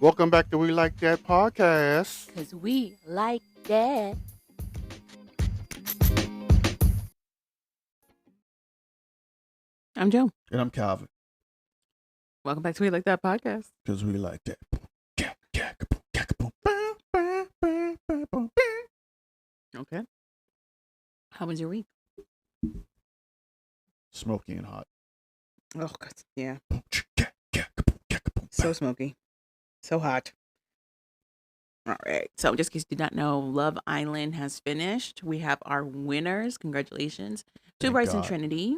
Welcome back to We Like That podcast. Because we like that. I'm Joe. And I'm Calvin, Welcome back to We Like That podcast. because we like that. Okay. How was your week? Smoky and hot. Oh, God. Yeah. So smoky. So hot. All right. So, just in case you did not know, Love Island has finished. We have our winners. Congratulations to Thank Bryce and God. Trinity.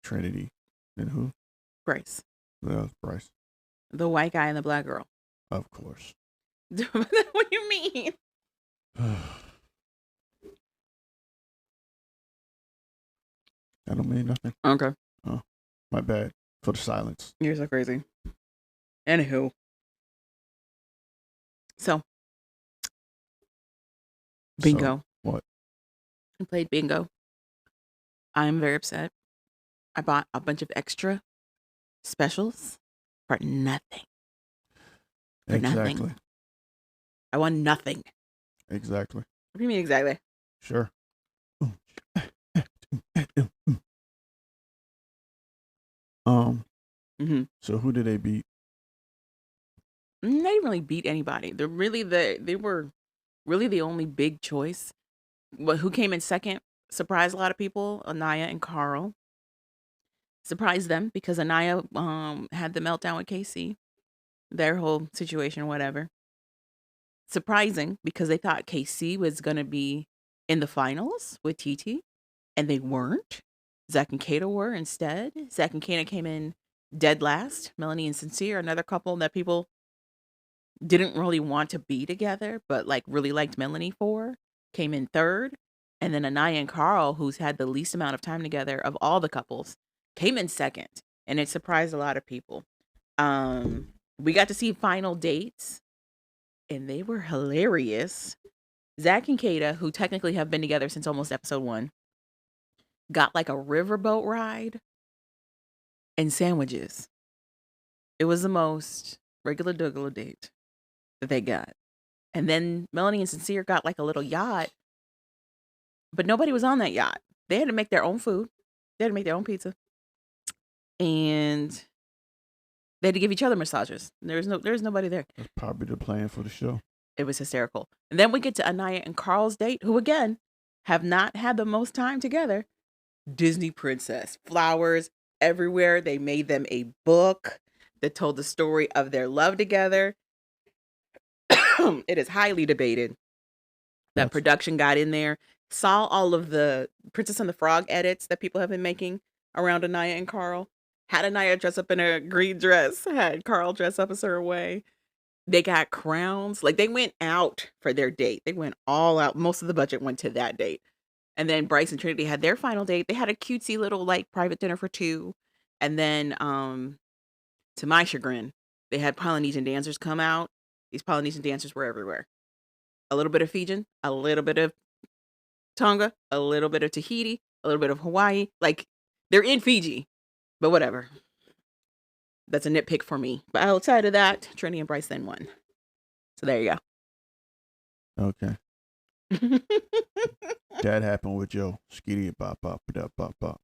Trinity. And who? Bryce. Well, Bryce. The white guy and the black girl. Of course. What do you mean? That don't mean nothing. Okay. My bad for the silence. You're so crazy. Anywho. So, bingo. So, what? I played bingo. I'm very upset. I bought a bunch of extra specials for nothing. For Exactly. nothing. I won nothing. Exactly. What do you mean exactly? Sure. Mm-hmm. So who did they beat? They didn't really beat anybody. They were really the only big choice. But who came in second surprised a lot of people. Anaya and Carl surprised them because Anaya had the meltdown with KC. Their whole situation, whatever. Surprising because they thought KC was gonna be in the finals with TT, and they weren't. Zach and Kata were instead. Zach and Kata came in dead last. Melanie and Sincere, another couple that people didn't really want to be together, but like really liked Melanie for, came in third. And then Anaya and Carl, who's had the least amount of time together of all the couples, came in second. And it surprised a lot of people. We got to see final dates, and they were hilarious. Zach and Kata, who technically have been together since almost episode 1, got like a riverboat ride and sandwiches. It was the most regular dougala date that they got. And then Melanie and Sincere got like a little yacht, but nobody was on that yacht. They had to make their own food. They had to make their own pizza. And they had to give each other massages. There's nobody there. That's probably the plan for the show. It was hysterical. And then we get to Anaya and Carl's date, who again have not had the most time together. Disney princess, flowers everywhere. They made them a book that told the story of their love together. It is highly debated that production got in there, saw all of the Princess and the Frog edits that people have been making around Anaya and Carl, had Anaya dress up in a green dress, had Carl dress up a certain way. They got crowns. Like, they went out for their date. They went all out. Most of the budget went to that date. And then Bryce and Trinity had their final date. They had a cutesy little like private dinner for 2. And then to my chagrin, they had Polynesian dancers come out. These Polynesian dancers were everywhere. A little bit of Fijian, a little bit of Tonga, a little bit of Tahiti, a little bit of Hawaii. Like, they're in Fiji, but whatever. That's a nitpick for me. But outside of that, Trinity and Bryce then won. So there you Okay. go. That happened with Joe. Skitty bop bop bop bop bop.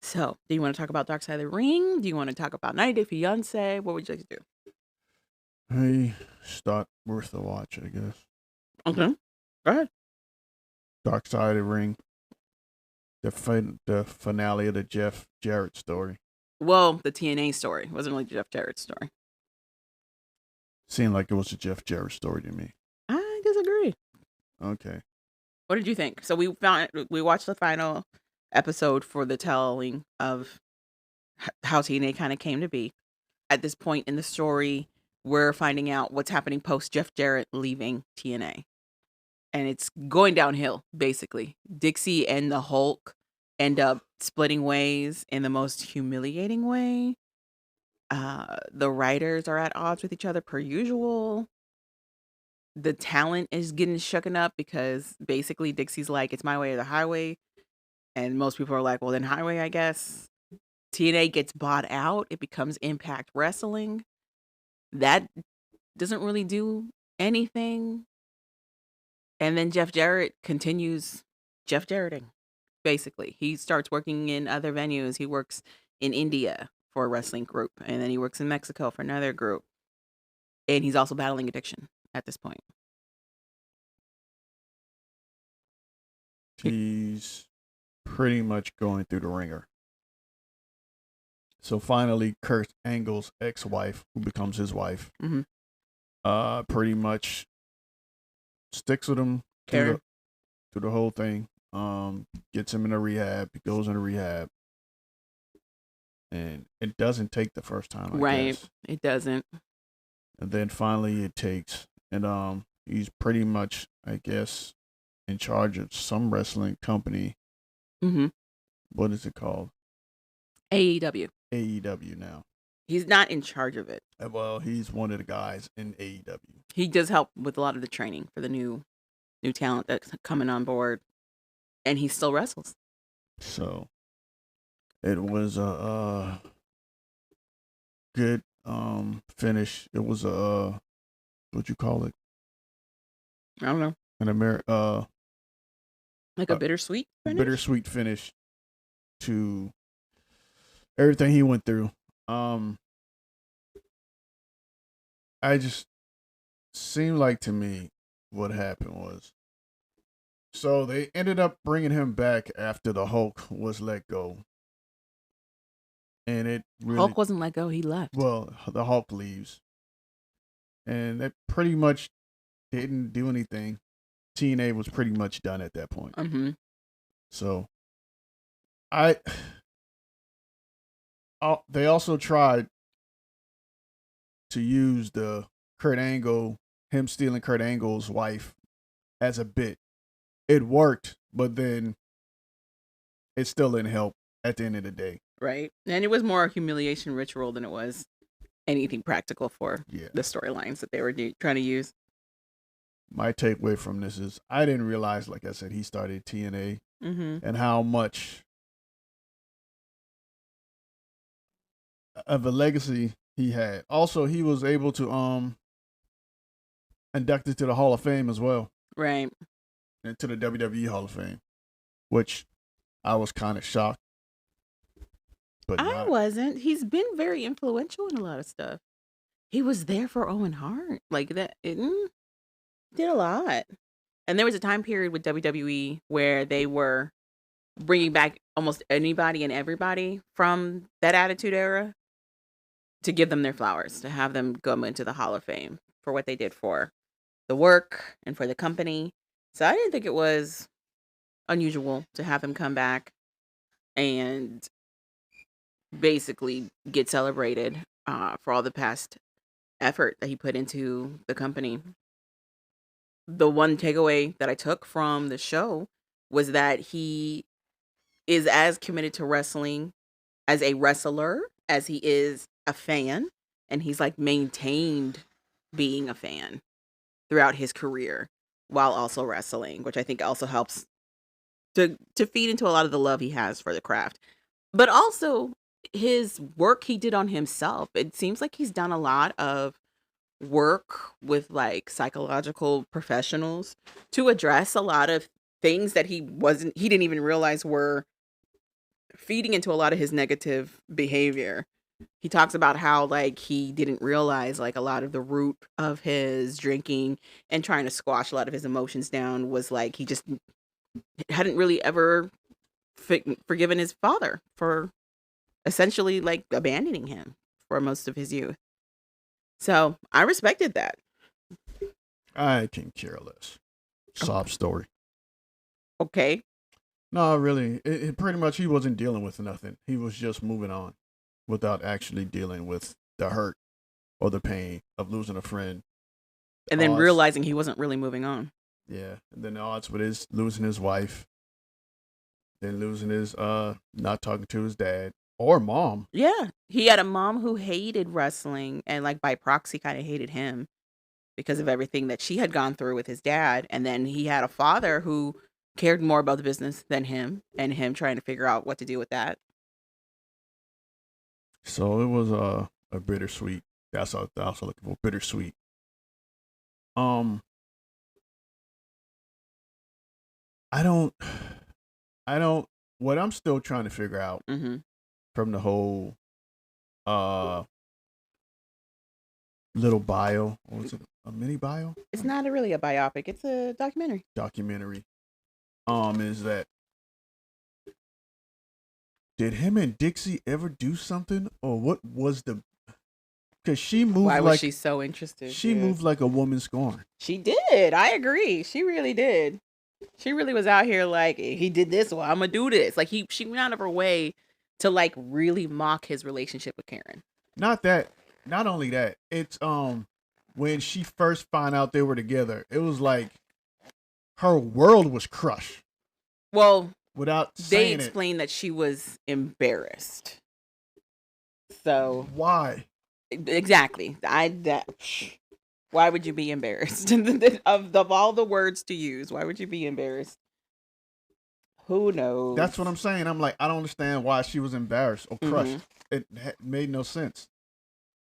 So, do you want to talk about Dark Side of the Ring? Do you want to talk about 90 Day Fiance? What would you like to do? Hey, start worth the watch, I guess. Okay. Go ahead. Dark Side of the Ring. The finale of the Jeff Jarrett story. Well, the TNA story. It wasn't really Jeff Jarrett's story. Seemed like it was a Jeff Jarrett story to me. I disagree. Okay. What did you think? So we watched the final episode for the telling of how TNA kind of came to be. At this point in the story, we're finding out what's happening post Jeff Jarrett leaving TNA. And it's going downhill, basically. Dixie and the Hulk end up splitting ways in the most humiliating way. The writers are at odds with each other per usual. The talent is getting shooken up because basically Dixie's like, it's my way or the highway. And most people are like, well, then highway, I guess. TNA gets bought out. It becomes Impact Wrestling. That doesn't really do anything. And then Jeff Jarrett continues Jeff Jarretting, basically. He starts working in other venues. He works in India for a wrestling group, and then he works in Mexico for another group. And he's also battling addiction at this point. He's pretty much going through the ringer. So finally, Kurt Angle's ex-wife, who becomes his wife, pretty much sticks with him through the whole thing. Gets him into rehab. He goes into rehab, and it doesn't take the first time. I guess. It doesn't. And then finally, it takes, and he's pretty much, I guess, in charge of some wrestling company. What is it called? AEW. AEW now. He's not in charge of it. Well, he's one of the guys in AEW. He does help with a lot of the training for the new talent that's coming on board, and he still wrestles. So it was a good finish. It was a what you call it? I don't know. An like a bittersweet finish? Bittersweet finish to everything he went through. I just seemed like to me what happened was, so they ended up bringing him back after the Hulk was let go, and it really, Hulk wasn't let go; he left. Well, the Hulk leaves, and that pretty much didn't do anything. TNA was pretty much done at that point. So, they also tried to use the Kurt Angle, him stealing Kurt Angle's wife, as a bit. It worked, but then it still didn't help at the end of the day. Right. And it was more a humiliation ritual than it was anything practical for the storylines that they were trying to use. My takeaway from this is I didn't realize, like I said, he started TNA and how much of a legacy he had. Also, he was able to inducted to the Hall of Fame as well. Right. And to the WWE Hall of Fame, which I was kind of shocked. But I wasn't. He's been very influential in a lot of stuff. He was there for Owen Hart. Like that. It did a lot. And there was a time period with WWE where they were bringing back almost anybody and everybody from that Attitude Era to give them their flowers, to have them go into the Hall of Fame for what they did for the work and for the company. So I didn't think it was unusual to have him come back and basically get celebrated for all the past effort that he put into the company. The one takeaway that I took from the show was that he is as committed to wrestling as a wrestler as he is a fan, and he's like maintained being a fan throughout his career while also wrestling, which I think also helps to feed into a lot of the love he has for the craft. But also his work he did on himself. It seems like he's done a lot of work with like psychological professionals to address a lot of things that he didn't even realize were feeding into a lot of his negative behavior. He talks about how like he didn't realize like a lot of the root of his drinking and trying to squash a lot of his emotions down was like he just hadn't really ever forgiven his father for essentially like abandoning him for most of his youth. So I respected that. I can care less. Sob story. Okay. No, really. It pretty much, he wasn't dealing with nothing. He was just moving on without actually dealing with the hurt or the pain of losing a friend. And then realizing he wasn't really moving on. Yeah. And then the odds with losing his wife. Then losing his, not talking to his dad or mom. Yeah. He had a mom who hated wrestling and like by proxy kind of hated him because of everything that she had gone through with his dad. And then he had a father who cared more about the business than him, and him trying to figure out what to do with that. So it was a bittersweet. That's what I was looking for. Bittersweet Um, I don't, I don't. What I'm still trying to figure out Mm-hmm. from the whole uh little bio, or was it a mini bio? It's not really a biopic. It's a documentary. Documentary. Is that did him and Dixie ever do something, or what was the? Because she moved Why was like she so interested? she moved like a woman scorned. She did. I agree. She really did. She really was out here like he did this, well, I'm gonna do this. Like she went out of her way to like really mock his relationship with Karen. Not that. Not only that. It's when she first found out they were together, it was like her world was crushed. Well, Without they saying it. explained that she was embarrassed. So Why? exactly. Why would you be embarrassed? of all the words to use, why would you be embarrassed? Who knows? That's what I'm saying. I'm like, I don't understand why she was embarrassed or crushed. It made no sense.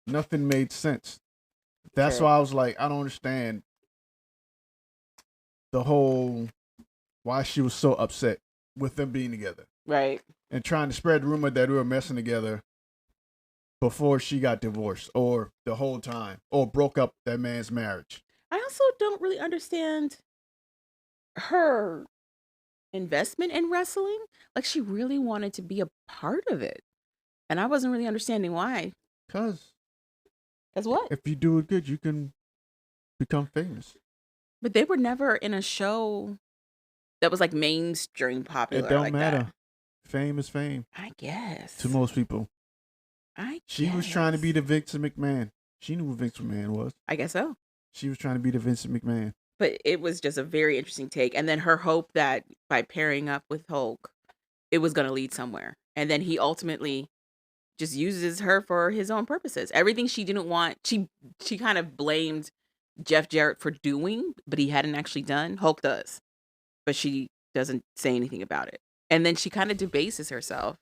Nothing made sense. That's Sure. why I was like, I don't understand the whole why she was so upset with them being together. Right. And trying to spread rumor that we were messing together before she got divorced or the whole time or broke up that man's marriage. I also don't really understand her investment in wrestling. Like she really wanted to be a part of it. And I wasn't really understanding why. Because What? if you do it good, you can become famous. But they were never in a show that was like mainstream popular. It don't like matter. That. Fame is fame. I guess. To most people. She guess. was trying to be the Vincent McMahon. She knew who Vince McMahon was. I guess so. She was trying to be the Vincent McMahon. But it was just a very interesting take. And then her hope that by pairing up with Hulk, it was going to lead somewhere. And then he ultimately just uses her for his own purposes. Everything she didn't want, she kind of blamed Jeff Jarrett for doing, but he hadn't actually done. Hulk does. But she doesn't say anything about it. And then she kind of debases herself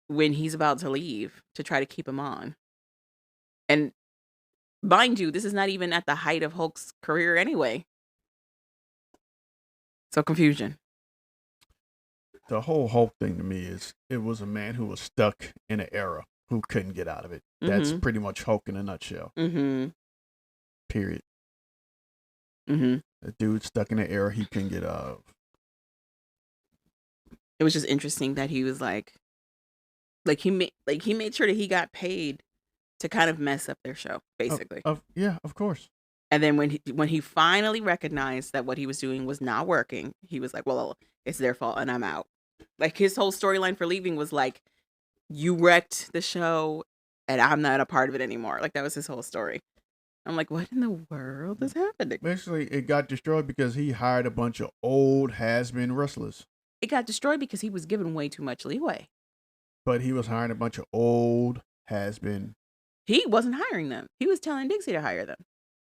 when he's about to leave to try to keep him on. And mind you, this is not even at the height of Hulk's career anyway. So confusion. The whole Hulk thing to me is it was a man who was stuck in an era who couldn't get out of it. That's pretty much Hulk in a nutshell. Period. A dude stuck in an era he couldn't get out of. It was just interesting that he was like he made sure that he got paid to kind of mess up their show, basically. Yeah, of course. And then when he finally recognized that what he was doing was not working, he was like, well, it's their fault and I'm out. Like his whole storyline for leaving was like, you wrecked the show and I'm not a part of it anymore. Like that was his whole story. I'm like, what in the world is happening? Basically, it got destroyed because he hired a bunch of old has-been wrestlers. It got destroyed because he was given way too much leeway. But he was hiring a bunch of old has-been. He wasn't hiring them. He was telling Dixie to hire them.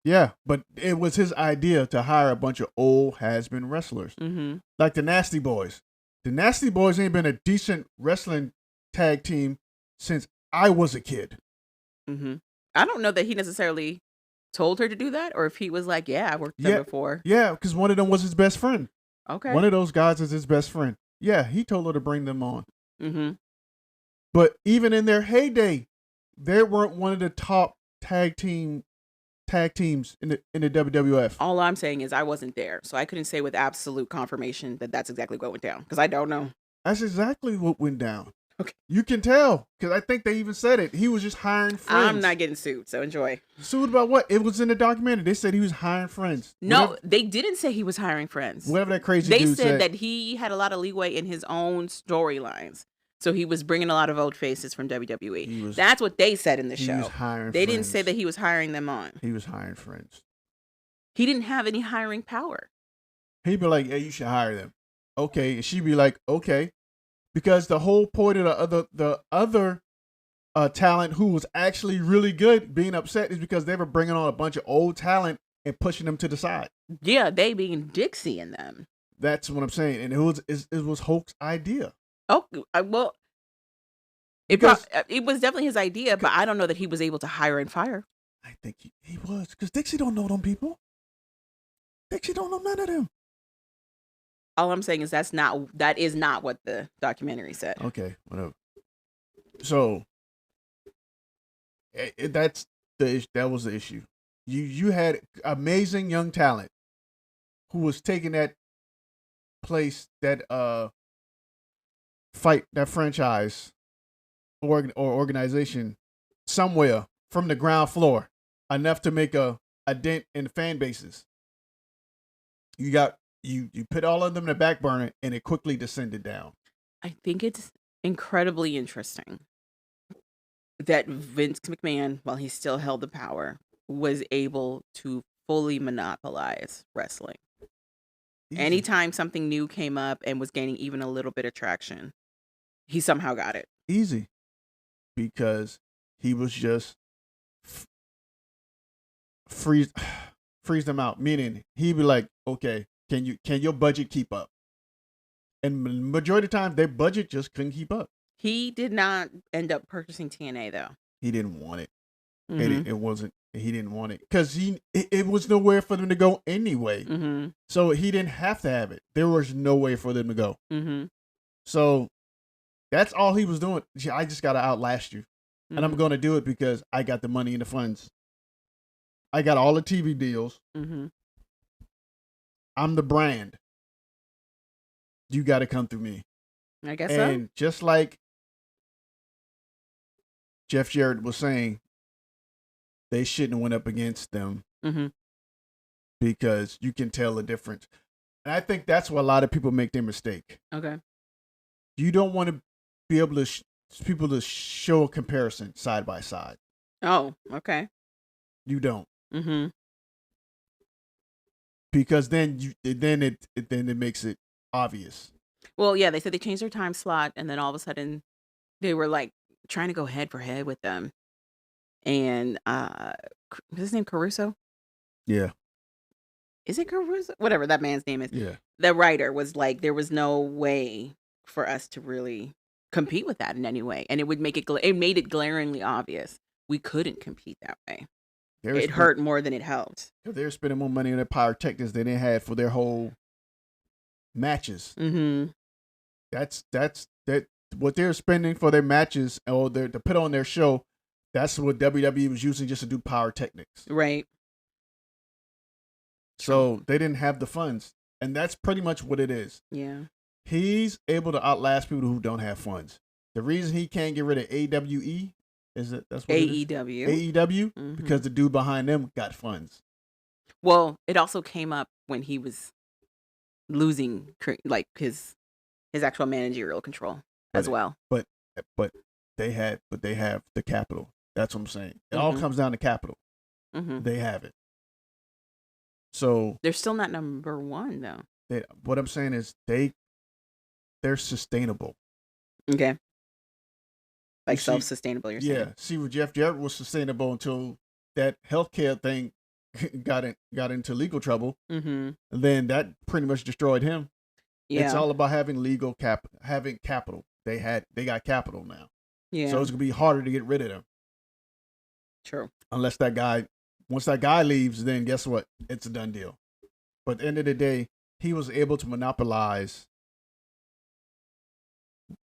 Yeah, but it was his idea to hire a bunch of old has-been wrestlers. Like the Nasty Boys. The Nasty Boys ain't been a decent wrestling tag team since I was a kid. I don't know that he necessarily told her to do that or if he was like, yeah, I worked with them before. Yeah, because one of them was his best friend. Okay. One of those guys is his best friend. Yeah, he told her to bring them on. But even in their heyday, they weren't one of the top tag teams in the WWF. All I'm saying is I wasn't there, so I couldn't say with absolute confirmation that that's exactly what went down because I don't know. That's exactly what went down. Okay. You can tell because I think they even said it. He was just hiring friends. I'm not getting sued, so enjoy. Sued about what? It was in the documentary. They said he was hiring friends. No, they didn't say he was hiring friends. Whatever that crazy dude said. They said that he had a lot of leeway in his own storylines. So he was bringing a lot of old faces from WWE. That's what they said in the show. He was hiring They friends. didn't say that he was hiring them on. He was hiring friends. He didn't have any hiring power. He'd be like, hey, you should hire them. Okay. And she'd be like, okay. Because the whole point of the other talent who was actually really good being upset is because they were bringing on a bunch of old talent and pushing them to the side. Yeah, they being Dixie and them. That's what I'm saying. And it was Hulk's idea. Oh, well, it was definitely his idea, but I don't know that he was able to hire and fire. I think he was, because Dixie don't know them people. Dixie don't know none of them. All I'm saying is that is not what the documentary said. Okay, whatever. So that was the issue. You had amazing young talent who was taking that place, that fight, that franchise or organization somewhere from the ground floor, enough to make a dent in the fan bases. You put all of them in the back burner, and it quickly descended down. I think it's incredibly interesting that Vince McMahon, while he still held the power, was able to fully monopolize wrestling. Easy. Anytime something new came up and was gaining even a little bit of traction, he somehow got it. Easy. Because he was just freeze them out. Meaning he'd be like, okay, can your budget keep up? And majority of the time, their budget just couldn't keep up. He did not end up purchasing TNA though. He didn't want it. Mm-hmm. It wasn't. He didn't want it because it was nowhere for them to go anyway. Mm-hmm. So he didn't have to have it. There was no way for them to go. Mm-hmm. So that's all he was doing. I just got to outlast you. Mm-hmm. And I'm going to do it because I got the money and the funds. I got all the TV deals. Mm-hmm. I'm the brand. You got to come through me. I guess so. And just like Jeff Jarrett was saying, they shouldn't have went up against them because you can tell the difference. And I think that's where a lot of people make their mistake. Okay. You don't want to be able to people to show a comparison side by side. Oh, okay. You don't. Mm-hmm. Because then it makes it obvious. Well, yeah, they said they changed their time slot, and then all of a sudden they were like trying to go head for head with them. And is his name Caruso? Yeah. Is it Caruso? Whatever that man's name is. Yeah. The writer was like, there was no way for us to really compete with that in any way, and it would make it made it glaringly obvious we couldn't compete that way. It hurt more than it helped. They were spending more money on their pyrotechnics than they had for their whole matches. Mm-hmm. That's what they're spending for their matches or to put on their show. That's what WWE was using just to do pyrotechnics. Right. So they didn't have the funds. And that's pretty much what it is. Yeah. He's able to outlast people who don't have funds. The reason he can't get rid of AWE is that's what AEW. AEW? Mm-hmm. Because the dude behind them got funds. Well, it also came up when he was losing like his actual managerial control as well. But they have the capital. That's what I'm saying. It all comes down to capital. Mm-hmm. They have it. So they're still not number one though. What I'm saying is they're sustainable. Okay. Like self-sustainable, you're saying? Yeah. See, with Jeff Jarrett was sustainable until that healthcare thing got into legal trouble. Mm-hmm. And then that pretty much destroyed him. Yeah. It's all about having having capital. They got capital now. Yeah. So it's gonna be harder to get rid of them. True. Unless once that guy leaves, then guess what? It's a done deal. But at the end of the day, he was able to monopolize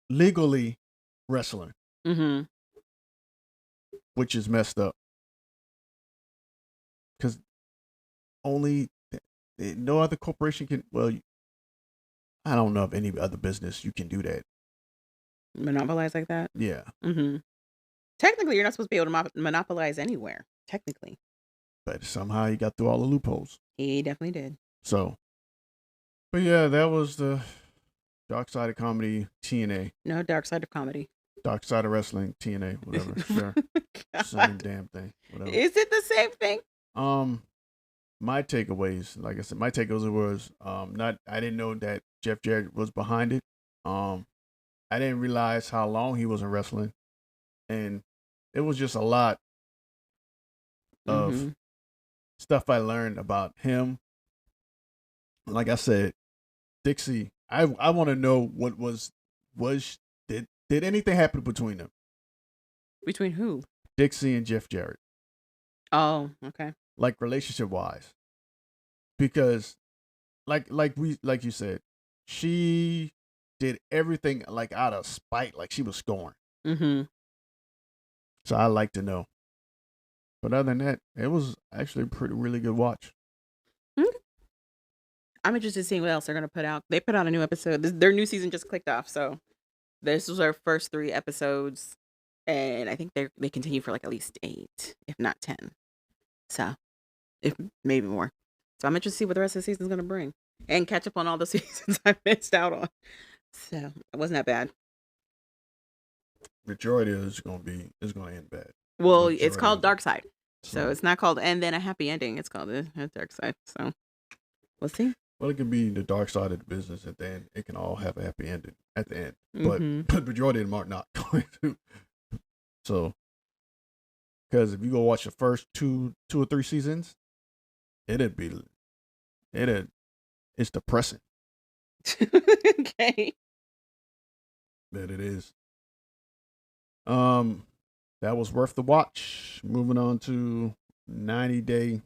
legally wrestling. Mm-hmm. Which is messed up. Because no other corporation can, I don't know of any other business you can do that. Monopolize like that? Yeah. Mm-hmm. Technically, you're not supposed to be able to monopolize anywhere. Technically. But somehow he got through all the loopholes. He definitely did. So. But yeah, that was the Dark Side of Comedy TNA. No, Dark Side of Comedy. Dark Side of Wrestling TNA, whatever. Sure. Same damn thing. Whatever. Is it the same thing? My takeaways, like I said, was I didn't know that Jeff Jarrett was behind it. I didn't realize how long he was in wrestling. And it was just a lot of stuff I learned about him. Like I said, Dixie, I want to know what did anything happen between them? Between who? Dixie and Jeff Jarrett. Oh, okay. like relationship wise, because like you said, she did everything like out of spite, like she was scorned. Mm-hmm. So I like to know. But other than that, it was actually a pretty really good watch. I'm interested in seeing what else they're gonna put out. They put out a new episode. Their new season just clicked off, so this was our first 3 episodes, and I think they continue for like at least 8, if not 10. So, if maybe more. So I'm interested to see what the rest of the season's gonna bring, and catch up on all the seasons I missed out on. So it wasn't that bad. Majority is gonna end bad. Well, it's Majority called of it. Dark Side, so So it's not called And Then a Happy Ending. It's called a Dark Side. So we'll see. well, it can be the dark side of the business, and then it can all have a happy ending at the end. Mm-hmm. But majority of them are not going to. So, because if you go watch the first two or three seasons, it's depressing Okay. that it is. That was worth the watch. Moving on to 90 Day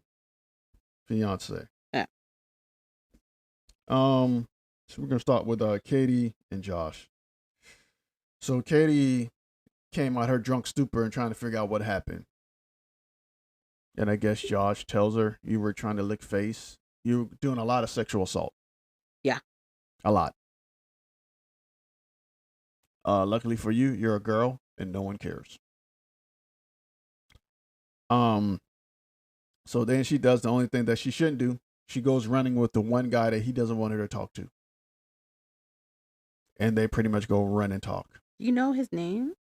Fiance. Yeah. So we're gonna start with Katie and Josh. So Katie came out her drunk stupor and trying to figure out what happened. And I guess Josh tells her you were trying to lick face. You were doing a lot of sexual assault. Yeah. A lot. Luckily for you, you're a girl and no one cares. So then she does the only thing that she shouldn't do. She goes running with the one guy that he doesn't want her to talk to. And they pretty much go run and talk. You know his name?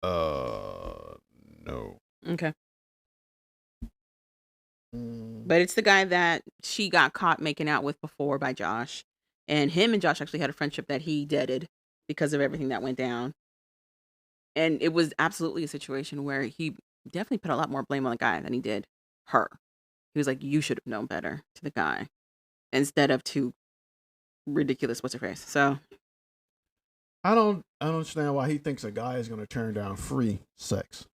No. Okay. But it's the guy that she got caught making out with before by Josh. And him and Josh actually had a friendship that he deaded because of everything that went down. And it was absolutely a situation where he definitely put a lot more blame on the guy than he did her. He was like, you should have known better to the guy instead of to ridiculous what's her face. So I don't understand why he thinks a guy is gonna turn down free sex.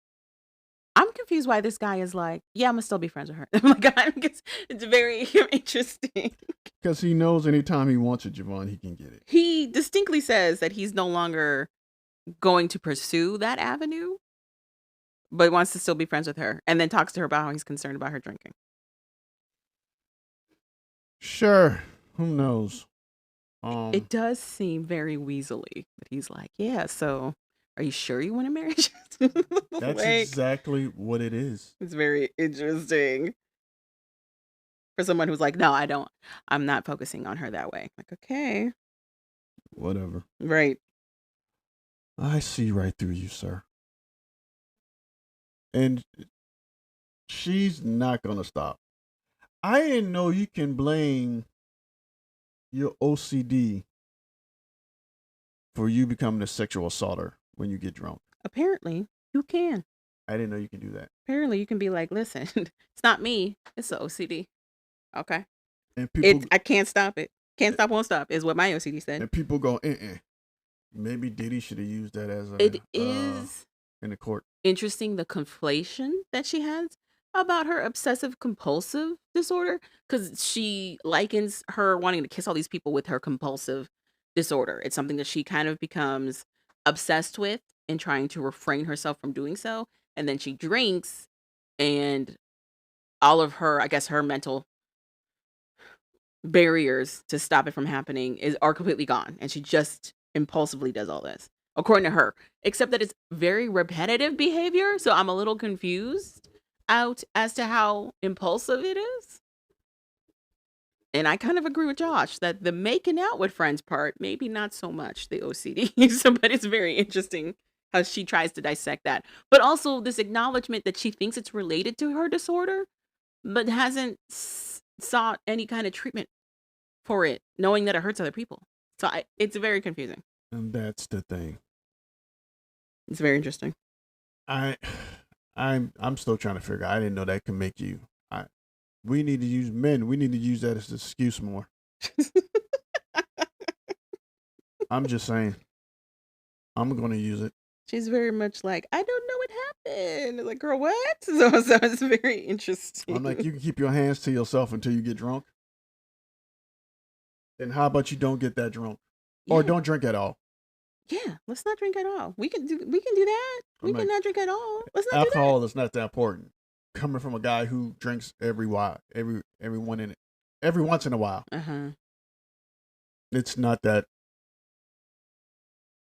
I'm confused why this guy is like, yeah, I'm gonna still be friends with her. I'm like, it's very interesting. Because he knows anytime he wants it, Javon, he can get it. He distinctly says that he's no longer going to pursue that avenue, but wants to still be friends with her, and then talks to her about how he's concerned about her drinking. Sure. Who knows? It does seem very weaselly, but he's like, yeah, so are you sure you want to marry? That's Like, exactly what it is. it's very interesting for someone who's like, no, I don't. I'm not focusing on her that way. Like, okay, Whatever. right. I see right through you, sir. And she's not gonna stop. I didn't know you can blame your OCD for you becoming a sexual assaulter when you get drunk. Apparently, you can. I didn't know you can do that. Apparently, you can be like, listen, it's not me. It's the OCD. Okay. And people I can't stop it. Can't stop, won't stop is what my OCD said. and people go, maybe Diddy should have used that as a It is in the court. interesting the conflation that she has about her obsessive compulsive disorder, because she likens her wanting to kiss all these people with her compulsive disorder. It's something that she kind of becomes obsessed with and trying to refrain herself from doing so. And then she drinks, and all of her, I guess, her mental barriers to stop it from happening are completely gone, and she just impulsively does all this, according to her, except that it's very repetitive behavior, so I'm a little confused out as to how impulsive it is. And I kind of agree with Josh that the making out with friends part, maybe not so much the OCD. So, but it's very interesting how she tries to dissect that, but also this acknowledgement that she thinks it's related to her disorder but hasn't sought any kind of treatment for it, knowing that it hurts other people. So it's very confusing. And that's the thing. It's very interesting. I'm still trying to figure out. I didn't know that can make you. We need to use men. We need to use that as an excuse more. I'm just saying. I'm going to use it. She's very much like, I don't know what happened. Like, girl, what? So it's very I'm like, interesting. you can keep your hands to yourself until you get drunk. Then how about you don't get that drunk? Or Yeah. don't drink at all? Yeah. Let's not drink at all. We can do that. I'm We like, cannot drink at all. Let's not do that. alcohol is not that important. Coming from a guy who drinks every once in a while. Uh-huh. It's not that.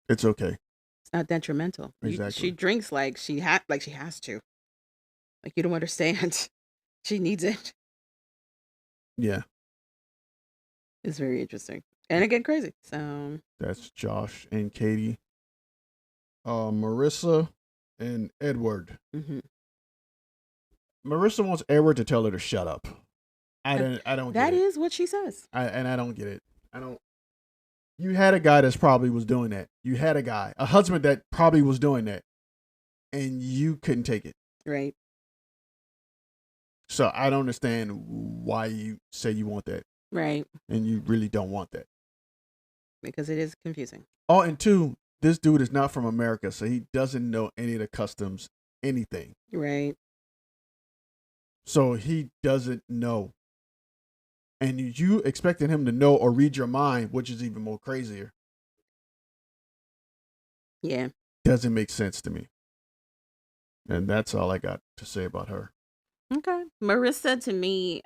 It's okay. It's not detrimental. She Exactly. drinks like she has to. Like, you don't understand. She needs it. Yeah, It's very interesting. And it get crazy. So that's Josh and Katie. Marissa and Edward. mhm. Marissa wants Edward to tell her to shut up. I don't get That it. is what she says. I don't get it. I don't. You had a guy that's probably was doing that. You had a husband that probably was doing that, and you couldn't take it. Right. So I don't understand why you say you want that, Right. and you really don't want that. Because it is confusing. Oh, and two, this dude is not from America, so he doesn't know any of the customs, anything. Right. So he doesn't know. And you expecting him to know or read your mind, which is even more crazier, Yeah. doesn't make sense to me. And that's all I got to say about her. Okay. Marissa, to me,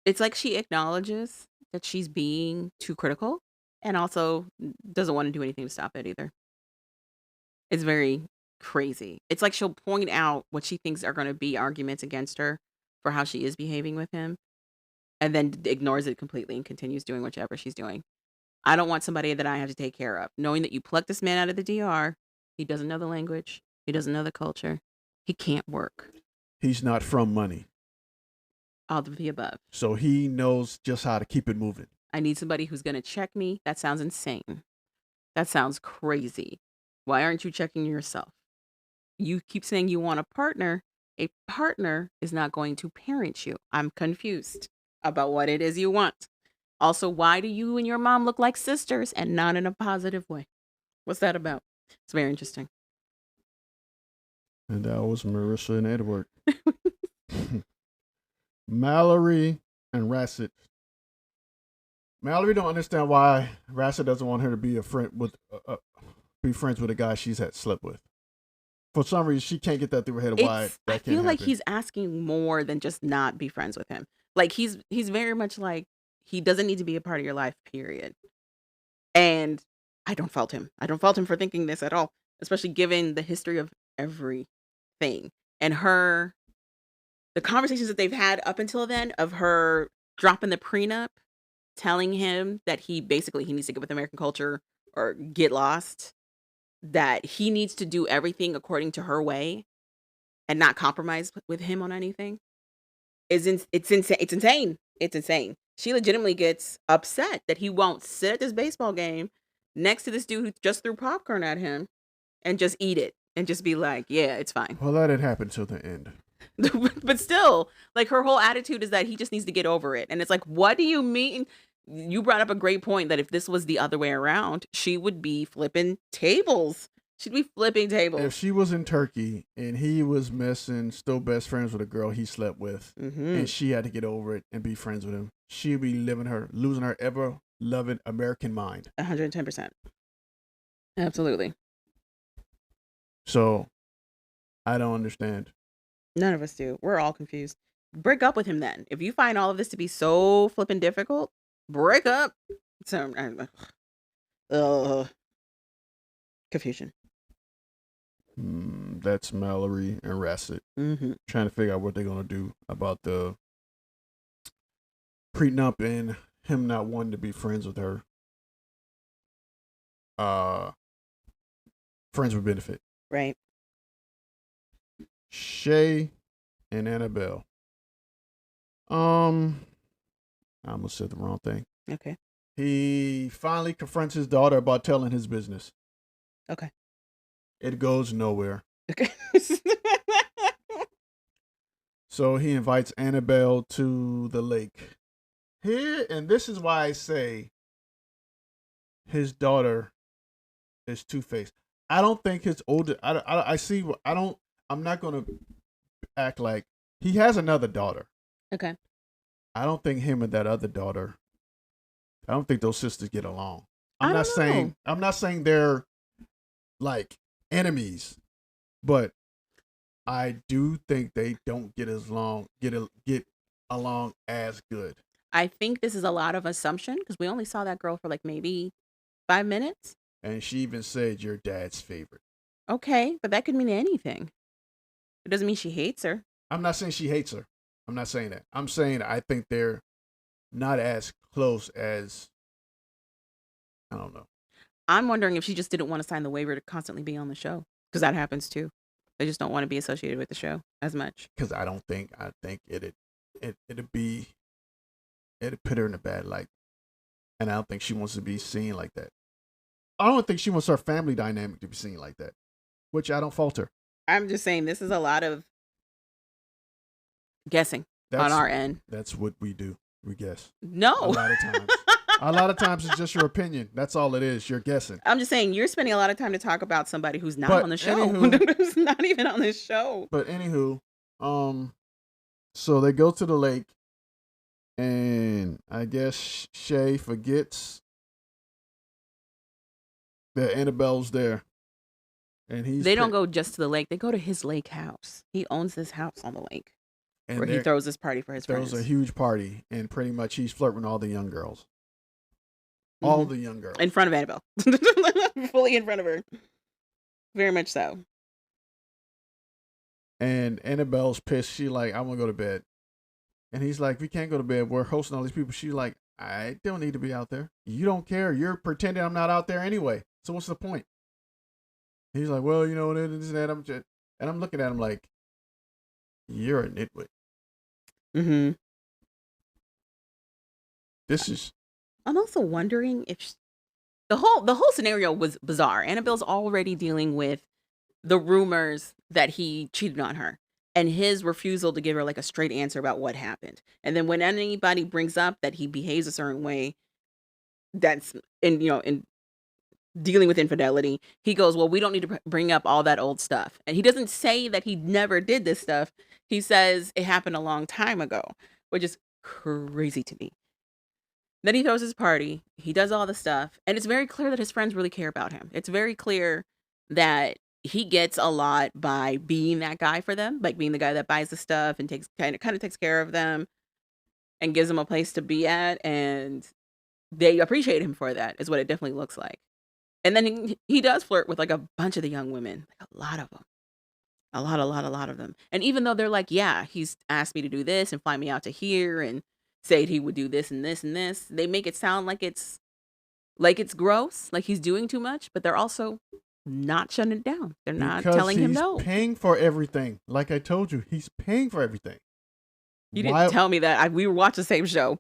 it's like she acknowledges that she's being too critical and also doesn't want to do anything to stop it either. It's very crazy. It's like she'll point out what she thinks are going to be arguments against her for how she is behaving with him and then ignores it completely and continues doing whichever she's doing. I don't want somebody that I have to take care of. Knowing that you plucked this man out of the DR, he doesn't know the language, he doesn't know the culture, he can't work. He's not from money. All of the above. So he knows just how to keep it moving. I need somebody who's going to check me. That sounds insane. That sounds crazy. Why aren't you checking yourself? You keep saying you want a partner. A partner is not going to parent you. I'm confused about what it is you want. Also, why do you and your mom look like sisters and not in a positive way? What's that about? It's very interesting. And that was Marissa and Edward. Mallory and Rassett. Mallory don't understand why Rassett doesn't want her to be a friend with, be friends with a guy she's had slept with. For some reason, she can't get that through her head of why I that feel can't like happen. he's asking more than just not be friends with him. Like he's very much like he doesn't need to be a part of your life, period. And I don't fault him. I don't fault him for thinking this at all, especially given the history of everything and the conversations that they've had up until then of her dropping the prenup, telling him that he needs to get with American culture or get lost, that he needs to do everything according to her way and not compromise with him on anything. It's insane. It's insane. It's insane. She legitimately gets upset that he won't sit at this baseball game next to this dude who just threw popcorn at him and just eat it and just be like, yeah, it's fine. Well, that didn't happen till the end. But still, like her whole attitude is that he just needs to get over it. And it's like, what do you mean? You brought up a great point that if this was the other way around, she would be flipping tables. She'd be flipping tables. If she was in Turkey and he was still best friends with a girl he slept with, and she had to get over it and be friends with him, she'd be losing her ever loving American mind. 110%. Absolutely. So, I don't understand. None of us do. We're all confused. Break up with him then. If you find all of this to be so flipping difficult, break up. So, confusion. That's Mallory and Rassett. Mm-hmm. Trying to figure out what they're going to do about the prenup and him not wanting to be friends with her. Friends with benefit. Right. Shay and Annabelle. I almost said the wrong thing. Okay. He finally confronts his daughter about telling his business. Okay. It goes nowhere. Okay. So he invites Annabelle to the lake. And this is why I say his daughter is two-faced. I don't think his older. I see. I don't. I'm not gonna act like he has another daughter. Okay. I don't think him and that other daughter. I don't think those sisters get along. I don't know. I'm not saying they're like enemies, but I do think they don't get along as good. I think this is a lot of assumption because we only saw that girl for like maybe 5 minutes. And she even said your dad's favorite. Okay, but that could mean anything. It doesn't mean she hates her. I'm not saying she hates her. I'm not saying that. I'm saying I think they're not as close as I don't know. I'm wondering if she just didn't want to sign the waiver to constantly be on the show because that happens too. They just don't want to be associated with the show as much. Because I think it'd put her in a bad light, and I don't think she wants to be seen like that. I don't think she wants her family dynamic to be seen like that, which I don't fault her. I'm just saying this is a lot of guessing on our end. That's what we do. We guess. No. A lot of times. A lot of times it's just your opinion. That's all it is. You're guessing. I'm just saying you're spending a lot of time to talk about somebody who's not on the show. Anywho, Who's not even on this show. But anywho, so they go to the lake, and I guess Shay forgets that Annabelle's there. And they don't go just to the lake. They go to his lake house. He owns this house on the lake. And where he throws this party for his friends. Throws a huge party, and pretty much he's flirting with all the young girls. Mm-hmm. All the young girls. In front of Annabelle. Fully in front of her. Very much so. And Annabelle's pissed. She like, I want to go to bed. And he's like, we can't go to bed. We're hosting all these people. She's like, I don't need to be out there. You don't care. You're pretending I'm not out there anyway. So what's the point? He's like, well, you know, this and that. And I'm looking at him like, you're a nitwit. Mm-hmm. I'm also wondering if the whole scenario was bizarre. Annabelle's already dealing with the rumors that he cheated on her and his refusal to give her like a straight answer about what happened. And then when anybody brings up that he behaves a certain way, that's in dealing with infidelity, he goes, well, we don't need to bring up all that old stuff. And he doesn't say that he never did this stuff. He says it happened a long time ago, which is crazy to me. Then he throws his party. He does all the stuff. And it's very clear that his friends really care about him. It's very clear that he gets a lot by being that guy for them, like being the guy that buys the stuff and kind of takes care of them and gives them a place to be at. And they appreciate him for that, is what it definitely looks like. And then he does flirt with like a bunch of the young women, like a lot of them. A lot of them. And even though they're like, yeah, he's asked me to do this and fly me out to here and said he would do this and this and this, they make it sound like it's gross, like he's doing too much, but they're also not shutting it down. They're not telling him no. He's paying for everything. Like I told you, he's paying for everything. You didn't tell me that. We were watching the same show.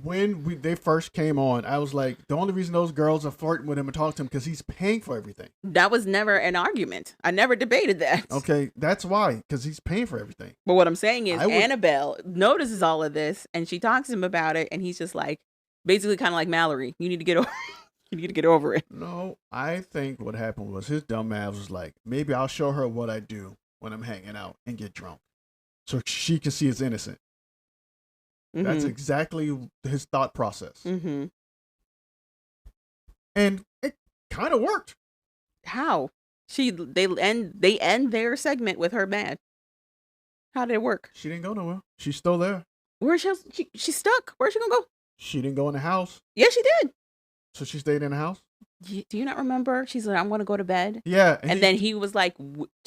When they first came on, I was like, the only reason those girls are flirting with him and talking to him because he's paying for everything. That was never an argument. I never debated that. Okay, that's why, because he's paying for everything. But what I'm saying is Annabelle notices all of this and she talks to him about it, and he's just like, basically kind of like Mallory, you need to get over it. No, I think what happened was his dumb ass was like, maybe I'll show her what I do when I'm hanging out and get drunk, so she can see it's innocent. Mm-hmm. That's exactly his thought process. Mm-hmm. And it kind of worked. How? They end their segment with her mad. How did it work? She didn't go nowhere. She's still there. Where's she's stuck? Where's she gonna go? She didn't go in the house. Yeah, she did. So she stayed in the house? Do you not remember? She's like, I'm gonna go to bed. Yeah. And then he was like,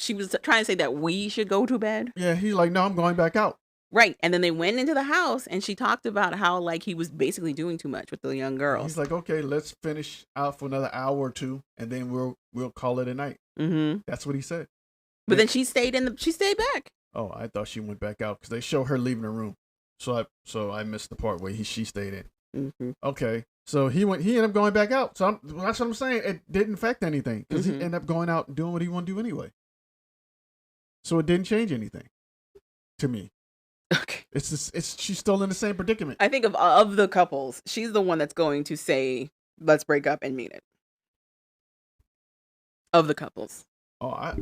she was trying to say that we should go to bed. Yeah, he's like, no, I'm going back out. Right. And then they went into the house and she talked about how like he was basically doing too much with the young girls. He's like, okay, let's finish out for another hour or two and then we'll call it a night. Mm-hmm. That's what he said. But then she stayed back. Oh, I thought she went back out because they show her leaving the room. So I missed the part where she stayed in. Mm-hmm. Okay. So he ended up going back out. So that's what I'm saying. It didn't affect anything because he ended up going out and doing what he wanted to do anyway. So it didn't change anything to me. Okay. She's still in the same predicament. I think of the couples, she's the one that's going to say, let's break up and mean it. of the couples. Oh, I,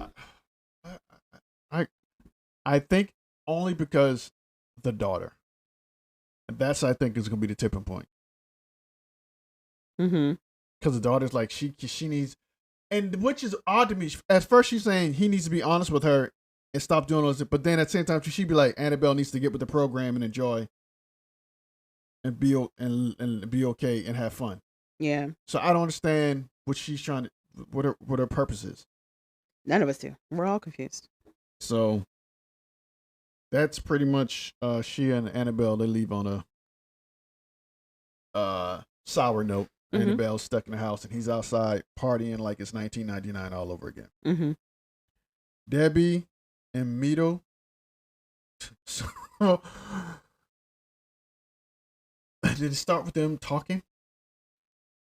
I, I think only because the daughter. That's I think is gonna be the tipping point. Mm-hmm. Because the daughter's like she needs, and which is odd to me. At first, she's saying he needs to be honest with her and stop doing those. But then at the same time, she'd be like, Annabelle needs to get with the program and enjoy and be okay and have fun. Yeah. So I don't understand what she's trying to, what her purpose is. None of us do. We're all confused. So that's pretty much she and Annabelle. They leave on a sour note. Mm-hmm. Annabelle's stuck in the house and he's outside partying like it's 1999 all over again. Mm-hmm. Debbie and Mito. So, did it start with them talking?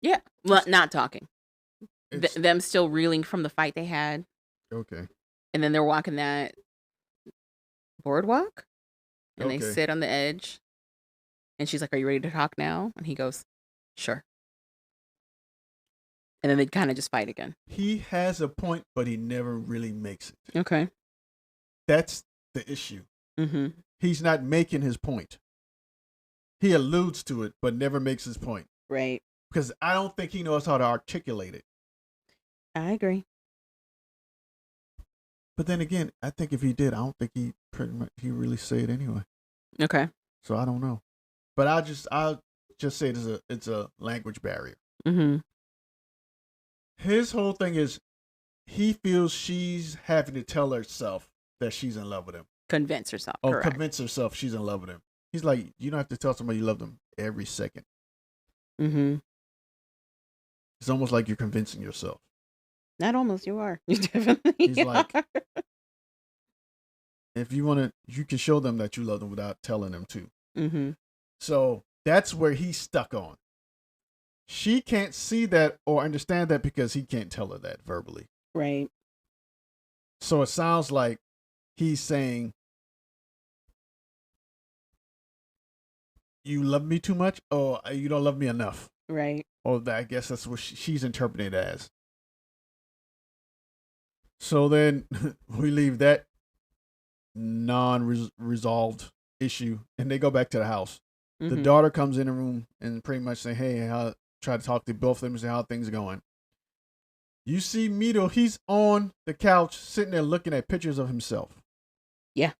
Yeah. Well, not talking. Them still reeling from the fight they had. Okay. And then they're walking that boardwalk. And Okay. they sit on the edge. And she's like, "Are you ready to talk now?" And he goes, "Sure." And then they kind of just fight again. He has a point, but he never really makes it. Okay. That's the issue. Mm-hmm. He's not making his point. He alludes to it, but never makes his point. Right. Because I don't think he knows how to articulate it. I agree. But then again, I think if he did, I don't think he really say it anyway. Okay. So I don't know. But I'll just say it's a language barrier. Mm-hmm. His whole thing is he feels she's having to tell herself that she's in love with him. Convince herself. Oh, correct. convince herself she's in love with him. He's like, you don't have to tell somebody you love them every second. Mm-hmm. It's almost like you're convincing yourself. Not almost, you are. You definitely He's are. like, if you want to, you can show them that you love them without telling them to. Mm-hmm. So that's where he's stuck on. She can't see that or understand that because he can't tell her that verbally. Right. So it sounds like he's saying, you love me too much or you don't love me enough. Right. Or I guess that's what she's interpreting it as. So then we leave that non-resolved issue and they go back to the house. Mm-hmm. The daughter comes in the room and pretty much say, hey, try to talk to both of them and say how things are going. You see Mito, he's on the couch sitting there looking at pictures of himself. Yeah.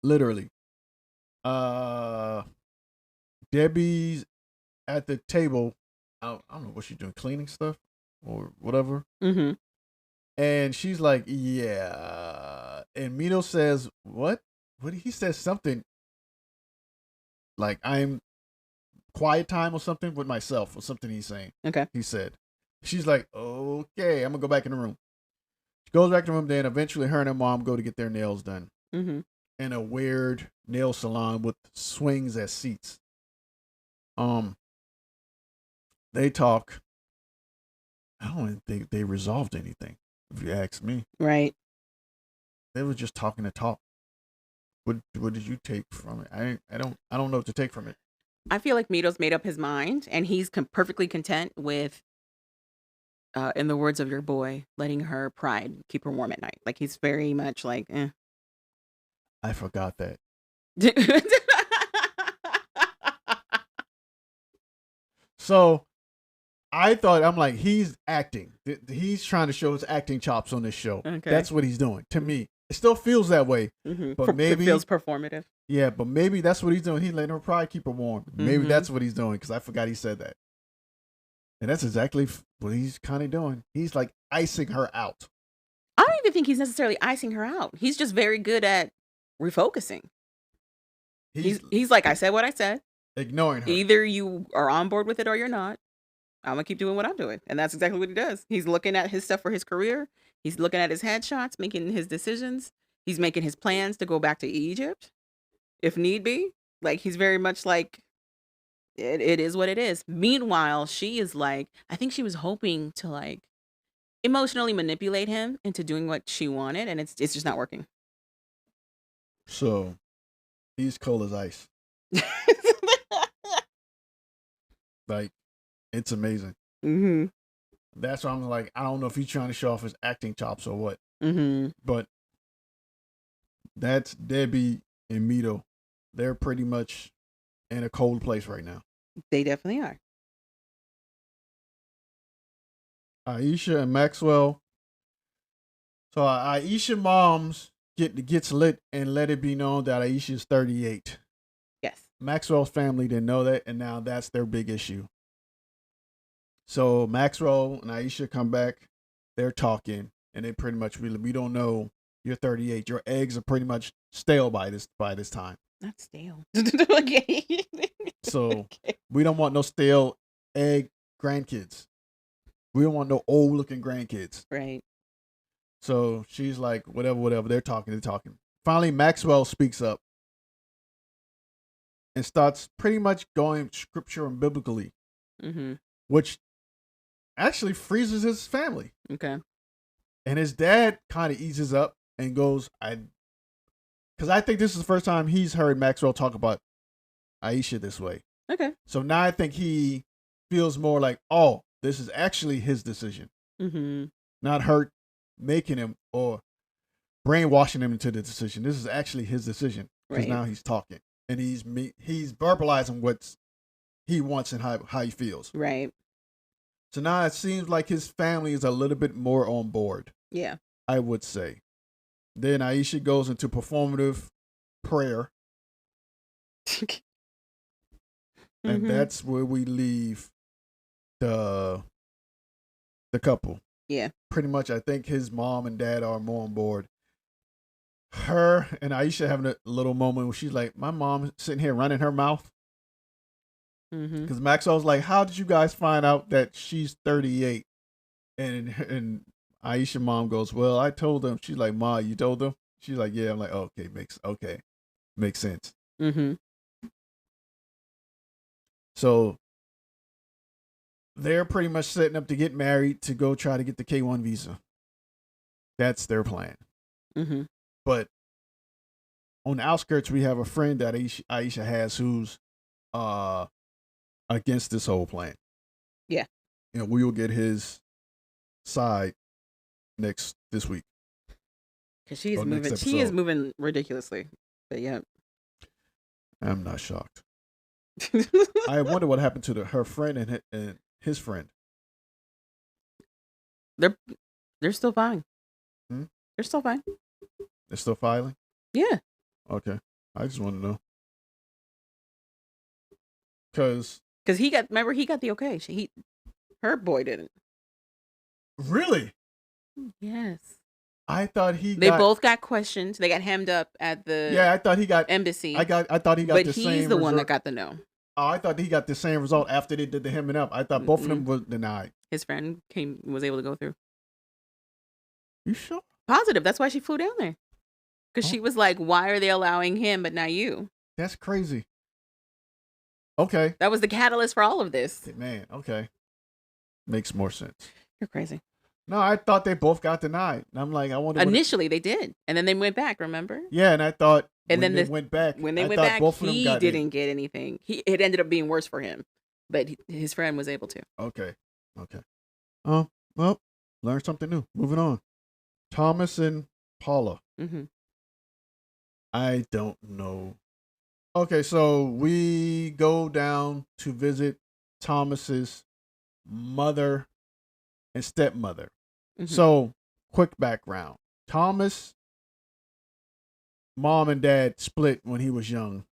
Literally. Debbie's at the table. I don't know what she's doing, cleaning stuff or whatever. Mm-hmm. And she's like, yeah. And Mito says, what? He says something like, I'm quiet time or something with myself or something he's saying. Okay. He said. She's like, okay, I'm going to go back in the room. She goes back to the room, then eventually her and her mom go to get their nails done. Mm-hmm. In a weird nail salon with swings as seats. They talk. I don't even think they resolved anything, if you ask me. Right. They were just talking to talk. What did you take from it? I don't know what to take from it. I feel like Mito's made up his mind, and he's perfectly content with, in the words of your boy, letting her pride keep her warm at night. Like he's very much like, eh. I forgot that. So I thought, I'm like, he's acting. He's trying to show his acting chops on this show. Okay. That's what he's doing. To me, it still feels that way. Mm-hmm. But maybe it feels performative. Yeah, but maybe that's what he's doing. He's letting her pride keep her warm. Mm-hmm. Maybe that's what he's doing because I forgot he said that. And that's exactly what he's kind of doing. He's like icing her out. I don't even think he's necessarily icing her out. He's just very good at refocusing. He's like, I said what I said. Ignoring her. Either you are on board with it or you're not. I'm going to keep doing what I'm doing. And that's exactly what he does. He's looking at his stuff for his career. He's looking at his headshots, making his decisions. He's making his plans to go back to Egypt if need be. Like, he's very much like, it is what it is. Meanwhile, she is like, I think she was hoping to like emotionally manipulate him into doing what she wanted. And it's just not working. So he's cold as ice. Like, it's amazing. Mm-hmm. That's why I'm like, I don't know if he's trying to show off his acting chops or what. Mm-hmm. But that's Debbie and Mito. They're pretty much in a cold place right now. They definitely are. Aisha and Maxwell. So Aisha moms gets lit and let it be known that Aisha is 38. Yes. Maxwell's family didn't know that, and now that's their big issue. So Maxwell and Aisha come back. They're talking, and they pretty much we don't know. You're 38. Your eggs are pretty much stale by this time. Not stale. Okay. So Okay. we don't want no stale egg grandkids. We don't want no old looking grandkids. Right. So she's like, whatever. They're talking. Finally, Maxwell speaks up and starts pretty much going scripture and biblically, Mm-hmm. which actually freezes his family. Okay. And his dad kind of eases up and goes, because I think this is the first time he's heard Maxwell talk about Aisha this way. Okay. So now I think he feels more like, oh, this is actually his decision, Mm-hmm. not her making him or brainwashing him into the decision. This is actually his decision because Right. now he's talking and he's verbalizing what he wants and how he feels. Right. So now it seems like his family is a little bit more on board, Yeah. I would say. Then Aisha goes into performative prayer, and Mhm. that's where we leave the couple. Yeah. Pretty much, I think his mom and dad are more on board. Her and Aisha having a little moment where she's like, my mom sitting here running her mouth. Mm-hmm. Because Maxwell's like, how did you guys find out that she's 38? And Aisha mom goes, well, I told them. She's like, Ma, you told them? She's like, yeah. I'm like, okay, makes sense. Mm-hmm. So they're pretty much setting up to get married to go try to get the K1 visa. That's their plan. Mm-hmm. But on the outskirts, we have a friend that Aisha has who's against this whole plan. Yeah. And we will get his side this week. Because she's Or next moving. She is episode. moving ridiculously. But yeah. I'm not shocked. I wonder what happened to her friend and his friend. They're still fine. Hmm? They're still fine. They're still filing? Yeah. Okay. I just want to know. Because he got the okay. Her boy didn't. really, Yes. I thought They both got questioned. They got hemmed up at the I thought he got embassy. I thought he got but the he's same the one that result. got the no. Oh, I thought he got the same result after they did the hemming up. I thought both of them Mm-mm. were denied. His friend was able to go through. You sure? Positive. That's why she flew down there. Because Oh. she was like, why are they allowing him but not you? That's crazy. Okay. That was the catalyst for all of this. Man, okay. Makes more sense. You're crazy. No, I thought they both got denied. And I'm like, I wonder. Initially, they did. And then they went back, remember? Yeah, and I thought And when then they went back, When they I went thought back, both of them he got didn't get anything. It ended up being worse for him. But his friend was able to. Okay. Well, learn something new. Moving on. Thomas and Paula. Mm-hmm. I don't know. Okay, so we go down to visit Thomas's mother and stepmother. Mm-hmm. So, quick background. Thomas' mom and dad split when he was young.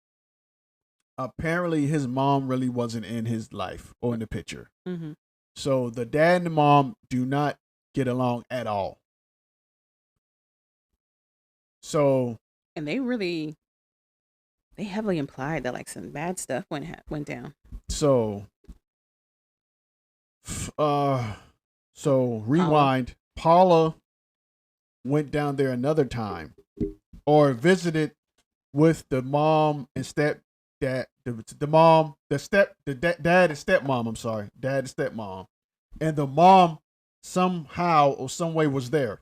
Apparently, his mom really wasn't in his life or in the picture. Mm-hmm. So, the dad and the mom do not get along at all. So, And they heavily implied that like some bad stuff went down. So rewind. Paula went down there another time, or visited with the mom and stepdad. Dad and stepmom. I'm sorry, dad and stepmom, and the mom somehow or some way was there.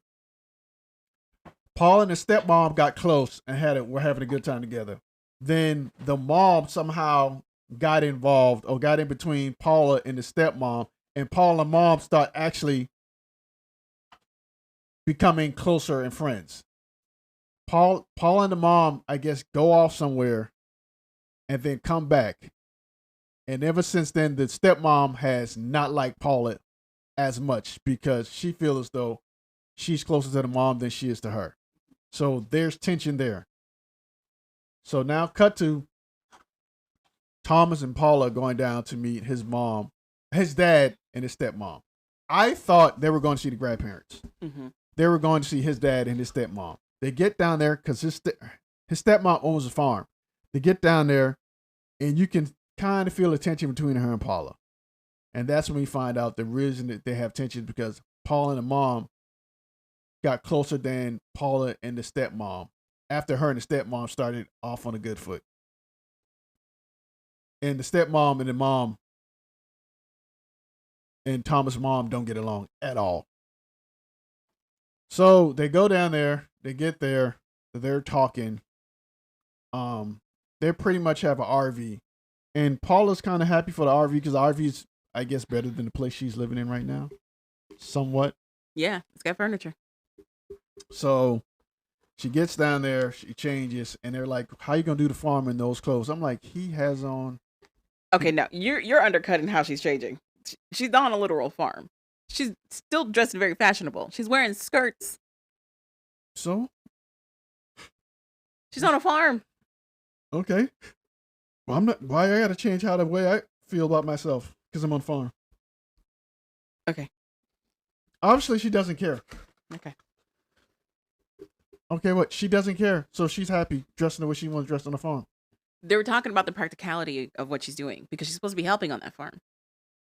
Paula and the stepmom got close and were having a good time together. Then the mom somehow got involved or got in between Paula and the stepmom and Paul and mom start actually becoming closer and friends. Paul and the mom, I guess, go off somewhere and then come back. And ever since then, the stepmom has not liked Paula as much because she feels as though she's closer to the mom than she is to her. So there's tension there. So now cut to Thomas and Paula going down to meet his mom, his dad, and his stepmom. I thought they were going to see the grandparents. Mm-hmm. They were going to see his dad and his stepmom. They get down there because his stepmom owns a farm. They get down there, and you can kind of feel the tension between her and Paula. And that's when we find out the reason that they have tension is because Paula and the mom got closer than Paula and the stepmom after her and the stepmom started off on a good foot. And the stepmom and the mom and Thomas' mom don't get along at all. So they go down there, they get there, they're talking. They pretty much have an RV. And Paula's kind of happy for the RV because the RV is, I guess, better than the place she's living in right now. Somewhat. Yeah, it's got furniture. So she gets down there, she changes, and they're like, how you going to do the farm in those clothes? I'm like, he has on. Okay, now you're undercutting how she's changing. She's on a literal farm. She's still dressed very fashionable. She's wearing skirts. So? She's on a farm. Okay. Well, I'm not. Why I got to change how the way I feel about myself because I'm on farm. Okay. Obviously, she doesn't care. Okay. Okay, what? She doesn't care. So she's happy dressing the way she wants dressed on the farm. They were talking about the practicality of what she's doing because she's supposed to be helping on that farm.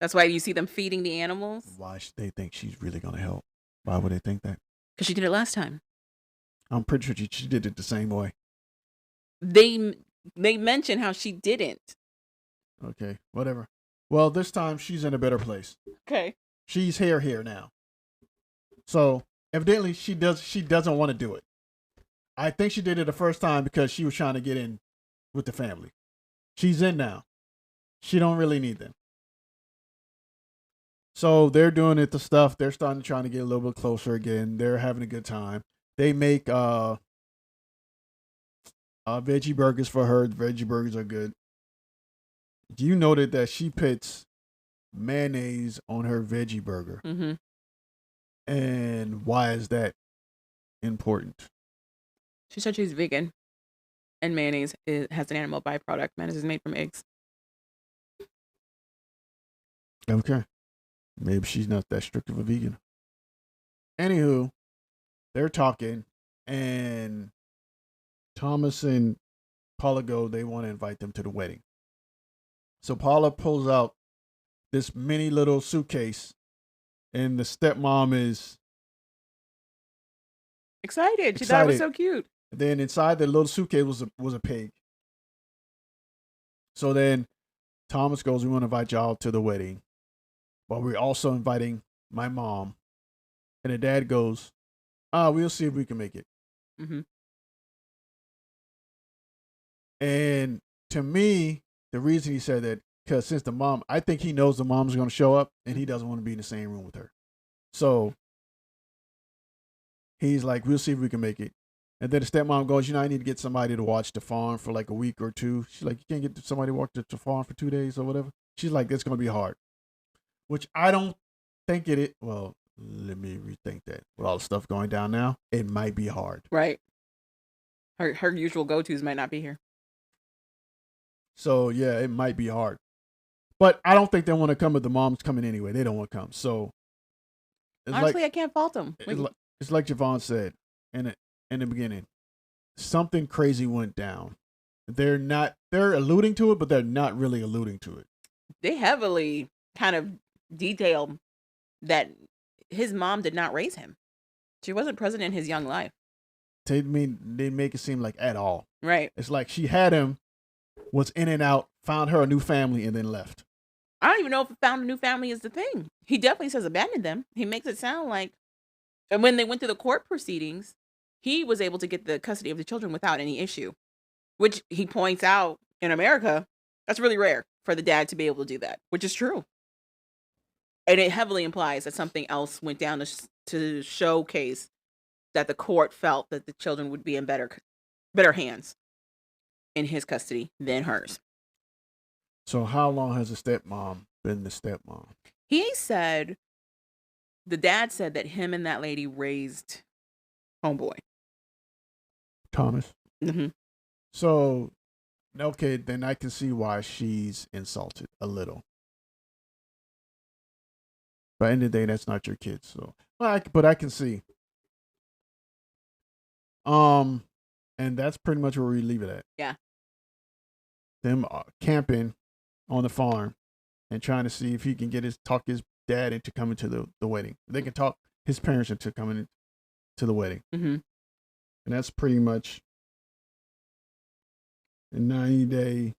That's why you see them feeding the animals. Why should they think she's really going to help? Why would they think that? Because she did it last time. I'm pretty sure she did it the same way. They mention how she didn't. Okay, whatever. Well, this time she's in a better place. Okay. She's here now. So evidently she doesn't want to do it. I think she did it the first time because she was trying to get in with the family. She's in now. She don't really need them. So they're doing it the stuff. They're trying to get a little bit closer again. They're having a good time. They make veggie burgers for her. The veggie burgers are good. You noted that she puts mayonnaise on her veggie burger. Mm-hmm. And why is that important? She said she's vegan. And mayonnaise has an animal byproduct. Mayonnaise is made from eggs. Okay. Maybe she's not that strict of a vegan. Anywho, they're talking, and Thomas and Paula go, they want to invite them to the wedding. So Paula pulls out this mini little suitcase, and the stepmom is excited. She thought it was so cute. Then inside the little suitcase was a pig. So then Thomas goes, we want to invite y'all to the wedding. But we're also inviting my mom. And the dad goes, we'll see if we can make it. Mm-hmm. And to me, the reason he said that, because since the mom, I think he knows the mom's going to show up and he doesn't want to be in the same room with her. So he's like, we'll see if we can make it. And then the stepmom goes, I need to get somebody to watch the farm for like a week or two. She's like, you can't get somebody to watch the farm for 2 days or whatever. She's like, that's going to be hard. Which I don't think it is. Well, let me rethink that. With all the stuff going down now, it might be hard. Right. Her usual go-tos might not be here. So, yeah, it might be hard. But I don't think they want to come, but the mom's coming anyway. They don't want to come. So, honestly, I can't fault them. It's like Javon said in the beginning. Something crazy went down. They're alluding to it, but they're not really alluding to it. They heavily kind of detail that his mom did not raise him. She wasn't present in his young life. They make it seem like at all. Right. It's like she had him, was in and out, found her a new family, and then left. I don't even know if found a new family is the thing. He definitely says abandoned them. He makes it sound like, and when they went through the court proceedings, he was able to get the custody of the children without any issue, which he points out in America, that's really rare for the dad to be able to do that, which is true. And it heavily implies that something else went down to showcase that the court felt that the children would be in better hands in his custody than hers. So how long has the stepmom been the stepmom? He said, the dad said that him and that lady raised homeboy. Thomas. Mm-hmm. So, okay, then I can see why she's insulted a little. But in the day, that's not your kid. So, but I can see. And that's pretty much where we leave it at. Yeah. Them camping on the farm and trying to see if he can talk his dad into coming to the wedding. They can talk his parents into coming to the wedding. Mm-hmm. And that's pretty much a 90-day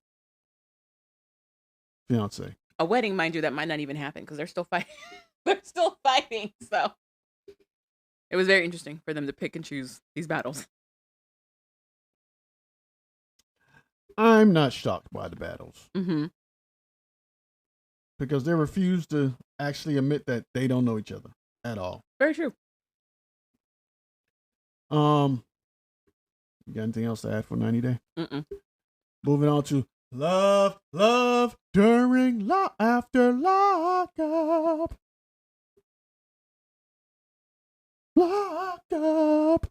fiance. A wedding, mind you, that might not even happen because they're still fighting. They're still fighting. So it was very interesting for them to pick and choose these battles. I'm not shocked by the battles. Mm-hmm. Because they refuse to actually admit that they don't know each other at all. Very true. You got anything else to add for 90 Day? Mm-mm. Moving on to love during after lockup. Lockup.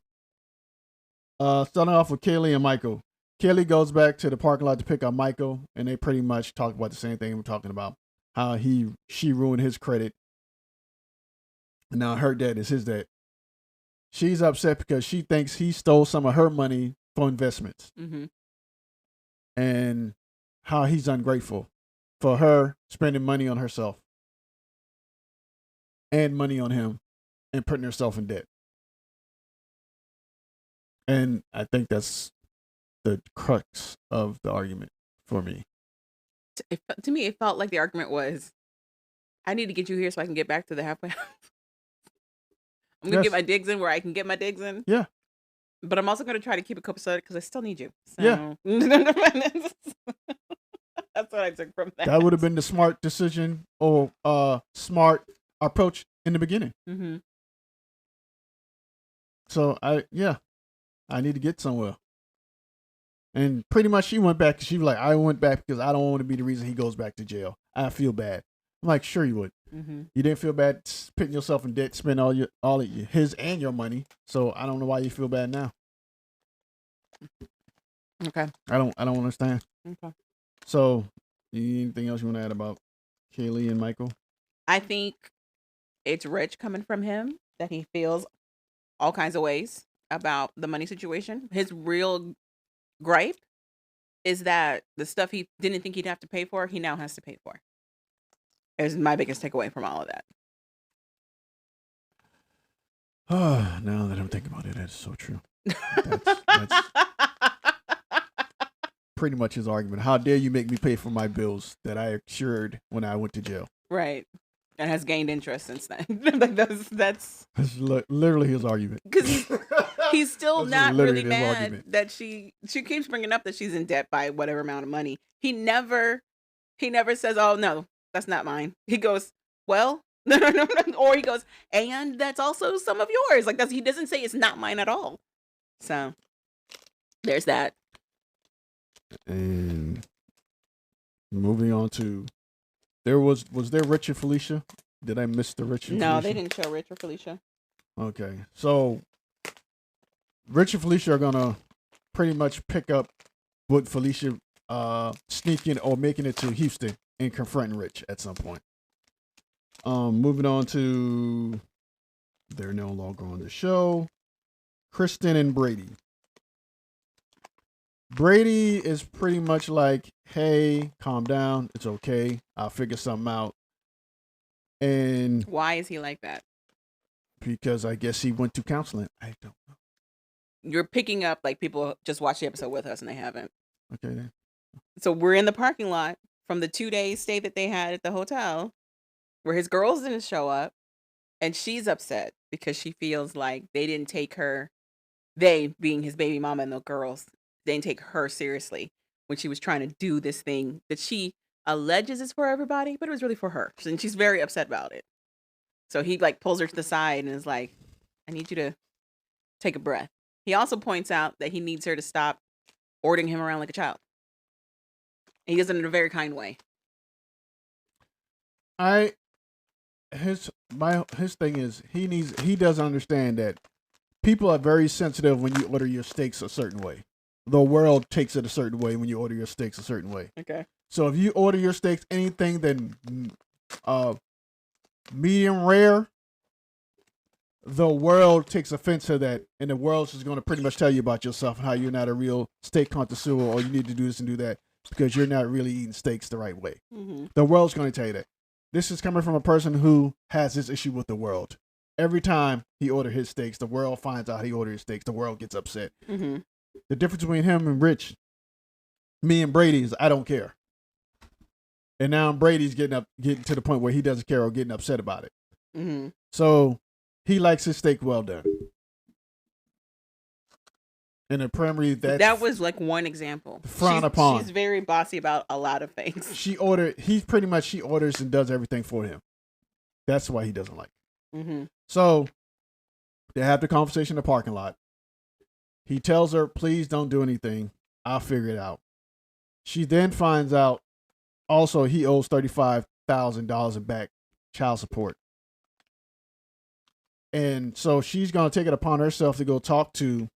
Starting off with Kaylee and Michael. Kaylee goes back to the parking lot to pick up Michael, and they pretty much talk about the same thing we're talking about. How she ruined his credit. And now her dad is his dad. She's upset because she thinks he stole some of her money for investments. Mm-hmm. And how he's ungrateful for her spending money on herself and money on him and putting herself in debt. And I think that's the crux of the argument for me. To me, it felt like the argument was, I need to get you here so I can get back to the halfway house. I'm going to get my digs in where I can get my digs in. Yeah. But I'm also going to try to keep it copacetic because I still need you. So. Yeah. That's what I took from that. That would have been the smart decision or smart approach in the beginning. Mm-hmm. So, I need to get somewhere. And pretty much she went back. She was like, I went back because I don't want to be the reason he goes back to jail. I feel bad. I'm like, sure you would. Mm-hmm. You didn't feel bad putting yourself in debt, spend all of his and your money. So I don't know why you feel bad now. Okay. I don't understand. Okay. So, anything else you want to add about Kaylee and Michael? I think it's rich coming from him that he feels all kinds of ways about the money situation. His real gripe is that the stuff he didn't think he'd have to pay for, he now has to pay for. Is my biggest takeaway from all of that. Now that I'm thinking about it, that's so true. That's pretty much his argument. How dare you make me pay for my bills that I assured when I went to jail? Right. And has gained interest since then. Like that's literally his argument. Because he's still not really mad argument. that she keeps bringing up that she's in debt by whatever amount of money. He never says, "Oh no, that's not mine." He goes, "Well," no, or he goes, "And that's also some of yours." Like he doesn't say it's not mine at all. So there's that. And moving on to, was there Rich and Felicia? Did I miss the Rich and No, Felicia? they didn't show Rich or Felicia. Okay, so Rich and Felicia are gonna pretty much pick up with Felicia sneaking or making it to Houston and confronting Rich at some point. Moving on to, they're no longer on the show. Kristen and Brady. Brady is pretty much like, hey, calm down. It's okay. I'll figure something out. And why is he like that? Because I guess he went to counseling. I don't know. You're picking up like people just watched the episode with us and they haven't. Okay, then. So we're in the parking lot from the 2-day stay that they had at the hotel where his girls didn't show up. And she's upset because she feels like they didn't take her, they being his baby mama and the girls, they didn't take her seriously when she was trying to do this thing that she alleges it's for everybody, but it was really for her. And she's very upset about it. So he like pulls her to the side and is like, I need you to take a breath. He also points out that he needs her to stop ordering him around like a child. And he does it in a very kind way. His thing is he doesn't understand that people are very sensitive when you order your steaks a certain way. The world takes it a certain way when you order your steaks a certain way. Okay. So if you order your steaks anything than medium rare, the world takes offense to that, and the world's just going to pretty much tell you about yourself and how you're not a real steak connoisseur, or you need to do this and do that because you're not really eating steaks the right way. Mm-hmm. The world's going to tell you that. This is coming from a person who has this issue with the world. Every time he orders his steaks, the world finds out he ordered his steaks. The world gets upset. Mm-hmm. The difference between him and Rich, me and Brady, is I don't care. And now Brady's getting to the point where he doesn't care or getting upset about it. Mm-hmm. So he likes his steak well done. And apparently that was like one example. Upon. She's very bossy about a lot of things. She orders and does everything for him. That's why he doesn't like it. Mm-hmm. So they have the conversation in the parking lot. He tells her, please don't do anything. I'll figure it out. She then finds out also he owes $35,000 in back child support. And so she's going to take it upon herself to go talk to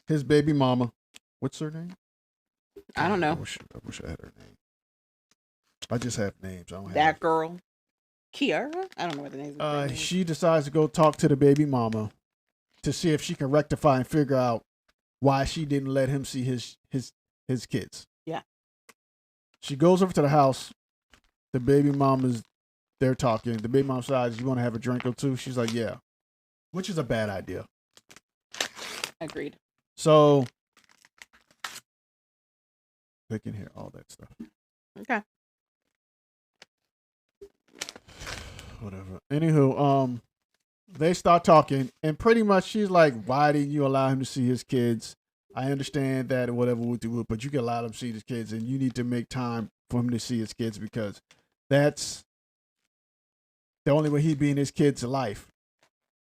his baby mama. What's her name? I don't know. I wish I had her name. I just have names. I don't have that girl. Kiara? I don't know what the name is. She decides to go talk to the baby mama to see if she can rectify and figure out why she didn't let him see his kids. Yeah. She goes over to the house. The baby mom is there talking. The baby mom says, you want to have a drink or two? She's like, yeah. Which is a bad idea. Agreed. So they can hear all that stuff. Okay. Whatever. Anywho, they start talking, and pretty much she's like, why didn't you allow him to see his kids? I understand that or whatever, but you can allow him to see his kids, and you need to make time for him to see his kids because that's the only way he'd be in his kid's life.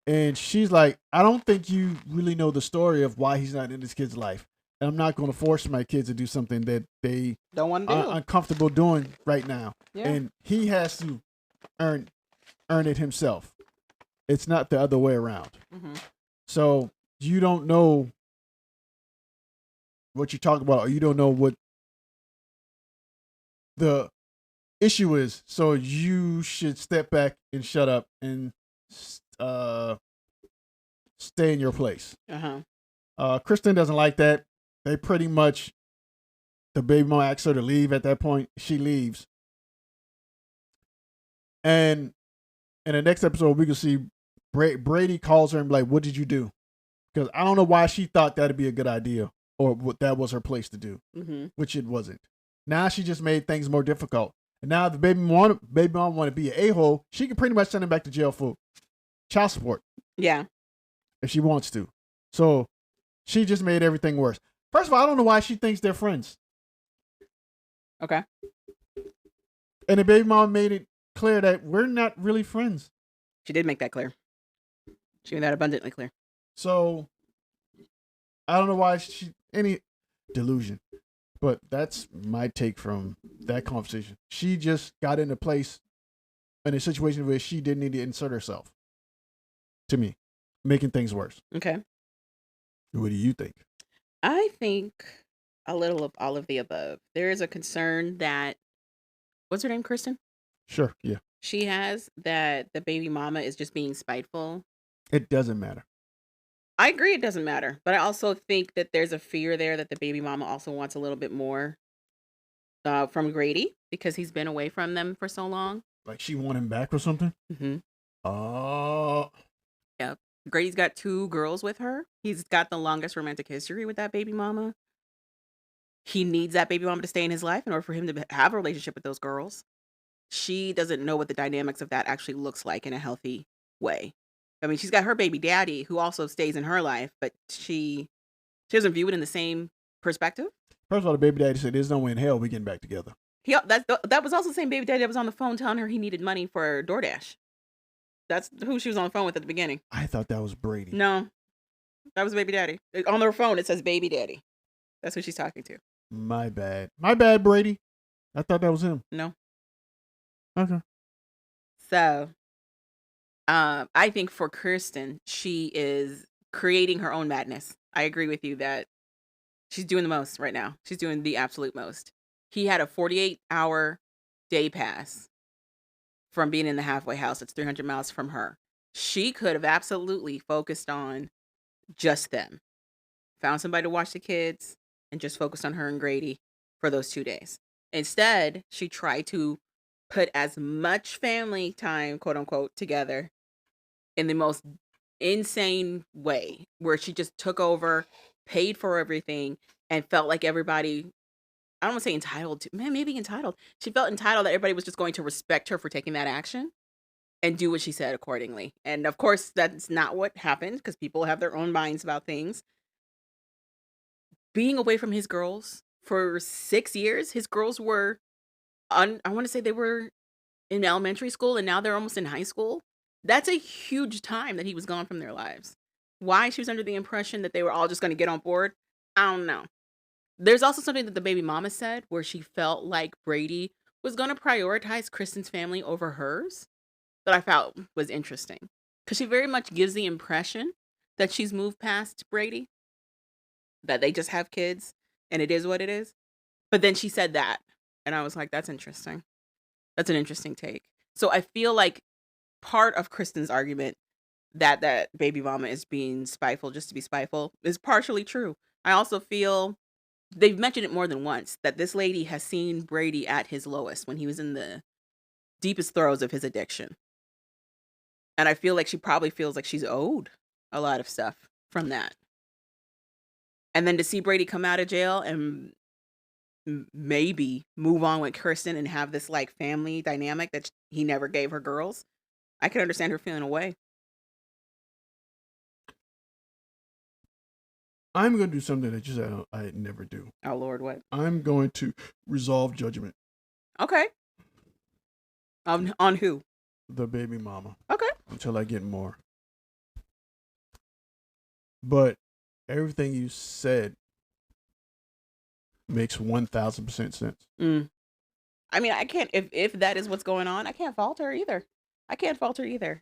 And she's like, I don't think you really know the story of why he's not in his kid's life. And I'm not going to force my kids to do something that they don't want to do. Are uncomfortable doing right now. Yeah. And he has to earn it himself. It's not the other way around. Mm-hmm. So you don't know what you talk about, or you don't know what the issue is. So you should step back and shut up and stay in your place. Kristen doesn't like that. They pretty much, the baby mom asks her to leave at that point. She leaves. And in the next episode, we can see Brady calls her and be like, what did you do? Because I don't know why she thought that'd be a good idea or what that was her place to do, which it wasn't. Now she just made things more difficult. And now the baby mom want to be an a-hole. She can pretty much send him back to jail for child support. Yeah. If she wants to. So she just made everything worse. First of all, I don't know why she thinks they're friends. Okay. And the baby mom made it clear that we're not really friends. She did make that clear. She made that abundantly clear. So I don't know why any delusion. But that's my take from that conversation. She just got in a situation where she didn't need to insert herself. To me, making things worse. Okay. What do you think? I think a little of all of the above. There is a concern that, what's her name, Kristen? Sure, yeah. She has that the baby mama is just being spiteful. It doesn't matter. I agree it doesn't matter. But I also think that there's a fear there that the baby mama also wants a little bit more from Grady because he's been away from them for so long. Like she want him back or something? Mm-hmm. Oh. Yep. Grady's got 2 girls with her. He's got the longest romantic history with that baby mama. He needs that baby mama to stay in his life in order for him to have a relationship with those girls. She doesn't know what the dynamics of that actually looks like in a healthy way. I mean, she's got her baby daddy who also stays in her life, but she doesn't view it in the same perspective. First of all, the baby daddy said, "There's no way in hell we getting back together." That was also the same baby daddy that was on the phone telling her he needed money for DoorDash. That's who she was on the phone with at the beginning. I thought that was Brady. No, that was baby daddy. On their phone, it says baby daddy. That's who she's talking to. My bad. My bad, Brady. I thought that was him. No. Okay. So, I think for Kirsten, she is creating her own madness. I agree with you that she's doing the most right now. She's doing the absolute most. He had a 48-hour day pass from being in the halfway house. It's 300 miles from her. She could have absolutely focused on just them. Found somebody to watch the kids and just focused on her and Grady for those 2 days. Instead, she tried to put as much family time, quote unquote, together in the most insane way, where she just took over, paid for everything, and felt like everybody, I don't want to say entitled to, maybe entitled. She felt entitled that everybody was just going to respect her for taking that action and do what she said accordingly. And of course, that's not what happened, because people have their own minds about things. Being away from his girls for 6 years, his girls were, I want to say they were in elementary school, and now they're almost in high school. That's a huge time that he was gone from their lives. Why she was under the impression that they were all just going to get on board, I don't know. There's also something that the baby mama said where she felt like Brady was going to prioritize Kristen's family over hers, that I felt was interesting. Because she very much gives the impression that she's moved past Brady, that they just have kids and it is what it is. But then she said that, and I was like, that's interesting. That's an interesting take. So I feel like part of Kristen's argument that baby mama is being spiteful just to be spiteful is partially true. I also feel they've mentioned it more than once that this lady has seen Brady at his lowest when he was in the deepest throes of his addiction. And I feel like she probably feels like she's owed a lot of stuff from that. And then to see Brady come out of jail and maybe move on with Kirsten and have this like family dynamic that he never gave her girls, I can understand her feeling away. I'm going to do something that you said I never do. Oh, Lord, what? I'm going to resolve judgment. Okay. On who? The baby mama. Okay. Until I get more. But everything you said makes 1,000% sense. I mean, I can't, if that is what's going on, I can't fault her either.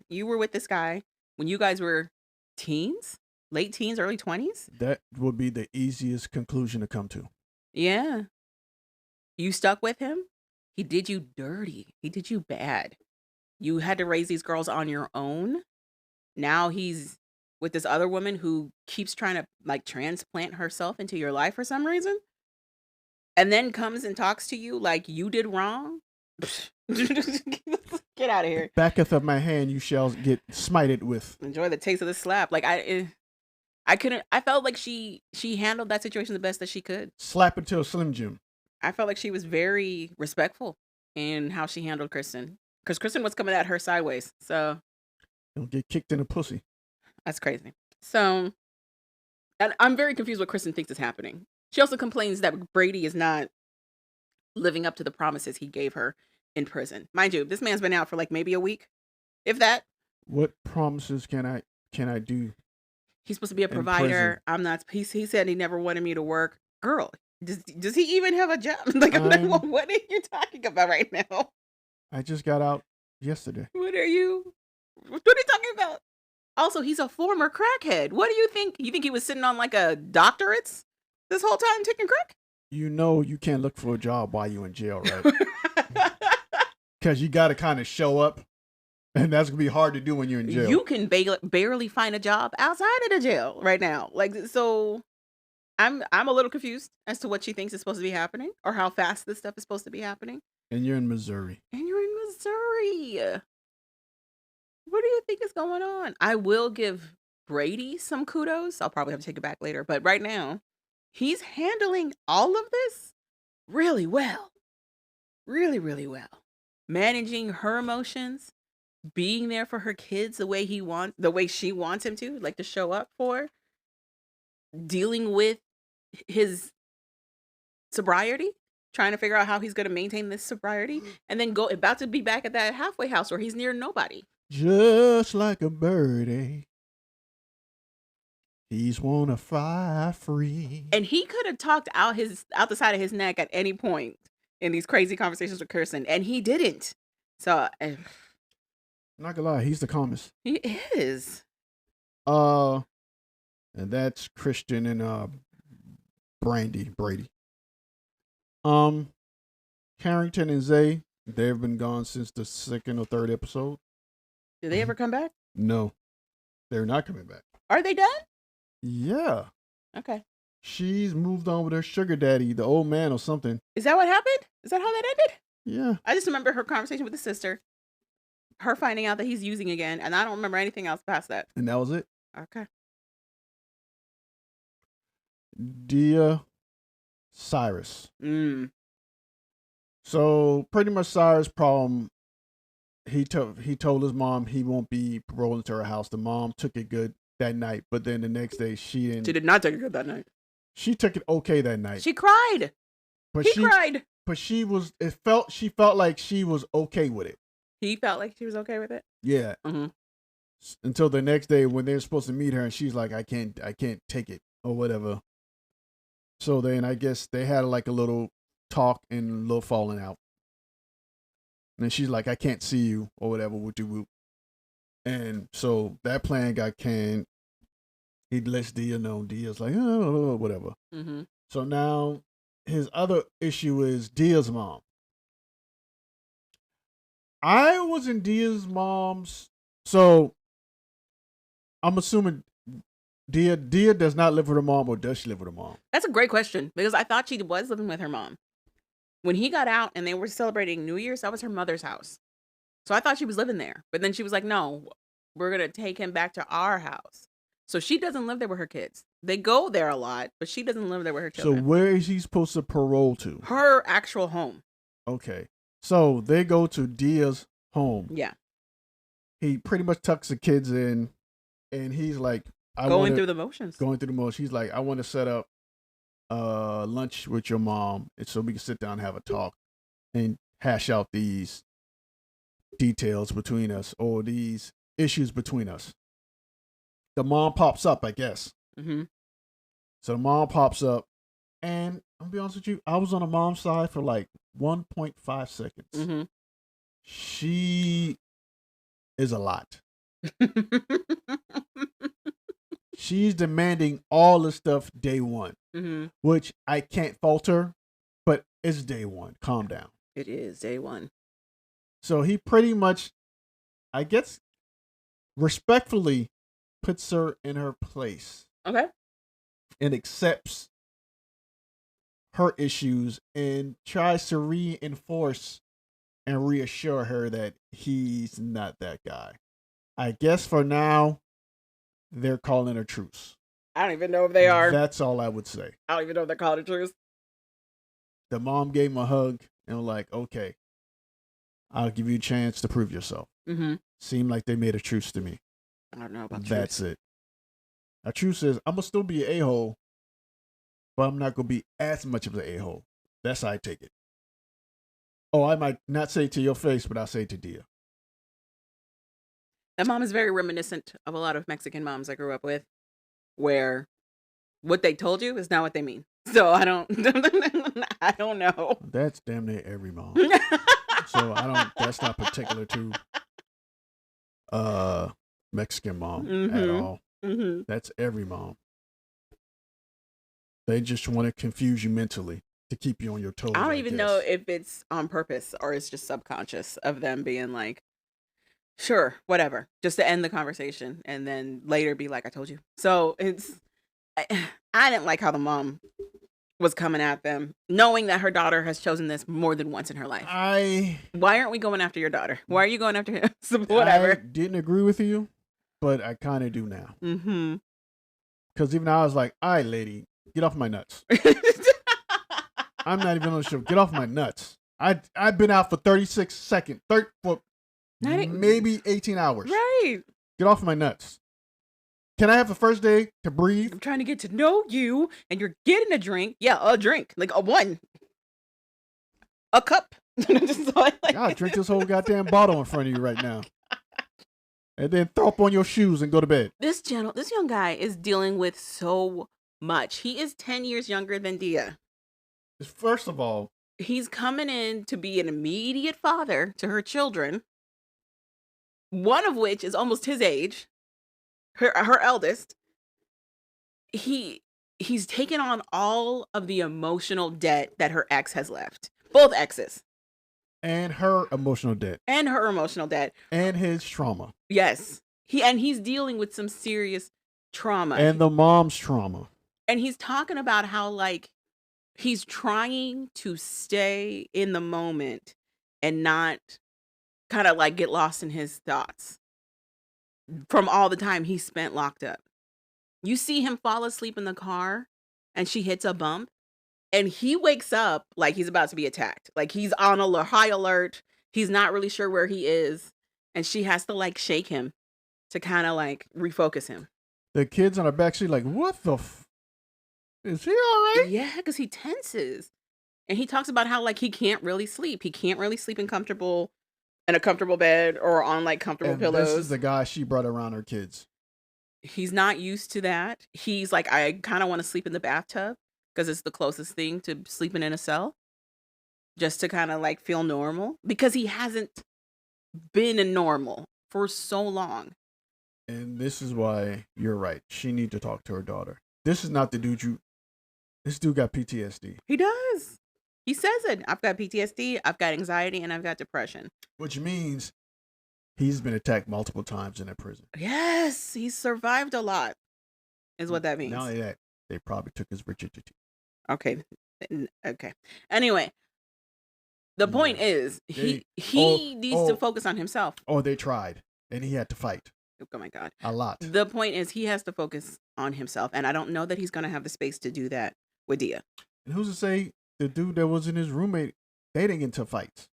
You were with this guy when you guys were teens, late teens, early 20s. That would be the easiest conclusion to come to. Yeah. You stuck with him. He did you dirty. He did you bad. You had to raise these girls on your own. Now he's with this other woman who keeps trying to like transplant herself into your life for some reason. And then comes and talks to you like you did wrong. Get out of here. Backeth of my hand you shall get smited with. Enjoy the taste of the slap. Like I couldn't, I felt like she handled that situation the best that she could. Slap until Slim Jim. I felt like she was very respectful in how she handled Kristen. Because Kristen was coming at her sideways. So don't get kicked in the pussy. That's crazy. So, and I'm very confused what Kristen thinks is happening. She also complains that Brady is not living up to the promises he gave her in prison. Mind you, this man's been out for like maybe a week, if that. What promises can I do? He's supposed to be a provider. I'm not. He said he never wanted me to work. Girl, does he even have a job? Like, what are you talking about right now? I just got out yesterday. What are you talking about? Also, he's a former crackhead. What do you think? You think he was sitting on like a doctorates this whole time taking crack? You know you can't look for a job while you're in jail, right? Because you got to kind of show up, and that's going to be hard to do when you're in jail. You can barely find a job outside of the jail right now. Like, so I'm a little confused as to what she thinks is supposed to be happening or how fast this stuff is supposed to be happening. And you're in Missouri. What do you think is going on? I will give Brady some kudos. I'll probably have to take it back later. But right now, he's handling all of this really well. Really, really well. Managing her emotions, being there for her kids the way she wants him to, like to show up for, dealing with his sobriety, trying to figure out how he's going to maintain this sobriety, and then about to be back at that halfway house where he's near nobody. Just like a birdie, he's wanna fly free. And he could have talked out the side of his neck at any point in these crazy conversations with Kirsten, and he didn't. So, Not gonna lie, he's the calmest. he is. And that's Christian and Brady. Carrington and Zay, they've been gone since the second or third episode. Did they ever come back? No, they're not coming back. Are they done? Yeah. Okay. She's moved on with her sugar daddy, the old man or something. Is that what happened? Is that how that ended? Yeah. I just remember her conversation with the sister, her finding out that he's using again, and I don't remember anything else past that. And that was it. Okay. Dear Cyrus. So pretty much Cyrus' problem, he told his mom he won't be paroled to her house. The mom took it good that night, but then the next day she didn't. She did not take it good that night. She took it okay that night. She cried. But he cried. But she felt like she was okay with it. He felt like she was okay with it. Yeah. Mm-hmm. Until the next day when they're supposed to meet her, and she's like, I can't take it or whatever. So then I guess they had like a little talk and a little falling out. And then she's like, I can't see you or whatever, whoop. And so that plan got canned. He lets Dia know. Dia's like, oh, whatever. Mm-hmm. So now his other issue is Dia's mom. I was in Dia's mom's. So I'm assuming Dia does not live with her mom, or does she live with her mom? That's a great question, because I thought she was living with her mom. When he got out and they were celebrating New Year's, that was her mother's house. So I thought she was living there. But then she was like, no, we're going to take him back to our house. So she doesn't live there with her kids. They go there a lot, but she doesn't live there with her children. So where is he supposed to parole to? Her actual home. Okay. So they go to Dia's home. Yeah. He pretty much tucks the kids in, and he's like, Going through the motions. He's like, I want to set up lunch with your mom, and so we can sit down and have a talk and hash out these details between us, or these issues between us. The mom pops up, I guess. Mm-hmm. So the mom pops up, and I'll be honest with you, I was on the mom's side for like 1.5 seconds. Mm-hmm. She is a lot. She's demanding all the stuff day one, mm-hmm. which I can't fault her, but it's day one. Calm down. It is day one. So he pretty much, I guess, respectfully puts her in her place. Okay. And accepts her issues and tries to reinforce and reassure her that he's not that guy. I guess for now, they're calling a truce. I don't even know if they are. That's all I would say. I don't even know if they're calling a truce. The mom gave him a hug and was like, okay, I'll give you a chance to prove yourself. Mm-hmm. Seemed like they made a truce to me. I don't know about That's it. A truce is, I'm going to still be an a-hole, but I'm not going to be as much of an a-hole. That's how I take it. Oh, I might not say it to your face, but I'll say it to Dia. That mom is very reminiscent of a lot of Mexican moms I grew up with, where what they told you is not what they mean. So I don't know. That's damn near every mom. So that's not particular to Mexican mom at all. Mm-hmm. That's every mom. They just want to confuse you mentally to keep you on your toes. I don't even know if it's on purpose or it's just subconscious of them being like, sure, whatever, just to end the conversation and then later be like, I told you. So I didn't like how the mom was coming at them, knowing that her daughter has chosen this more than once in her life. Why aren't we going after your daughter? Why are you going after him? So whatever. I didn't agree with you, but I kind of do now. Mm-hmm. Because even I was like, all right, lady, get off my nuts. I'm not even on the show. Get off my nuts. I've been out for 36 seconds, for maybe 18 hours. Right. Get off my nuts. Can I have the first day to breathe? I'm trying to get to know you, and you're getting a drink. Yeah, a drink. Like a one. A cup. God, drink this whole goddamn bottle in front of you right now. And then throw up on your shoes and go to bed. This young guy is dealing with so much. He is 10 years younger than Dia. First of all, he's coming in to be an immediate father to her children, one of which is almost his age, her eldest. He's taken on all of the emotional debt that her ex has left. Both exes. And her emotional debt. And her emotional debt. And his trauma. Yes. He's dealing with some serious trauma. And the mom's trauma. And he's talking about how, like, he's trying to stay in the moment and not kind of like get lost in his thoughts from all the time he spent locked up. You see him fall asleep in the car and she hits a bump and he wakes up like he's about to be attacked. Like he's on high alert. He's not really sure where he is. And she has to like shake him to kind of like refocus him. The kids on the backseat like, what the is he all right? Yeah, because he tenses. And he talks about how like he can't really sleep. He can't really sleep in a comfortable bed or on like comfortable pillows. This is the guy she brought around her kids. He's not used to that. He's like, I kind of want to sleep in the bathtub because it's the closest thing to sleeping in a cell. Just to kind of like feel normal. Because he hasn't been a normal for so long. And this is why you're right. She need to talk to her daughter. This is not the dude this dude got PTSD. He does. He says it. I've got PTSD, I've got anxiety, and I've got depression. Which means he's been attacked multiple times in a prison. Yes, he's survived a lot, is what that means. Not only that, they probably took his virginity. Okay. Anyway, the point is, he needs to focus on himself. Oh, they tried, and he had to fight. Oh my God. A lot. The point is, he has to focus on himself, and I don't know that he's going to have the space to do that with Dia. And who's to say the dude that was in his roommate, they didn't get into fights?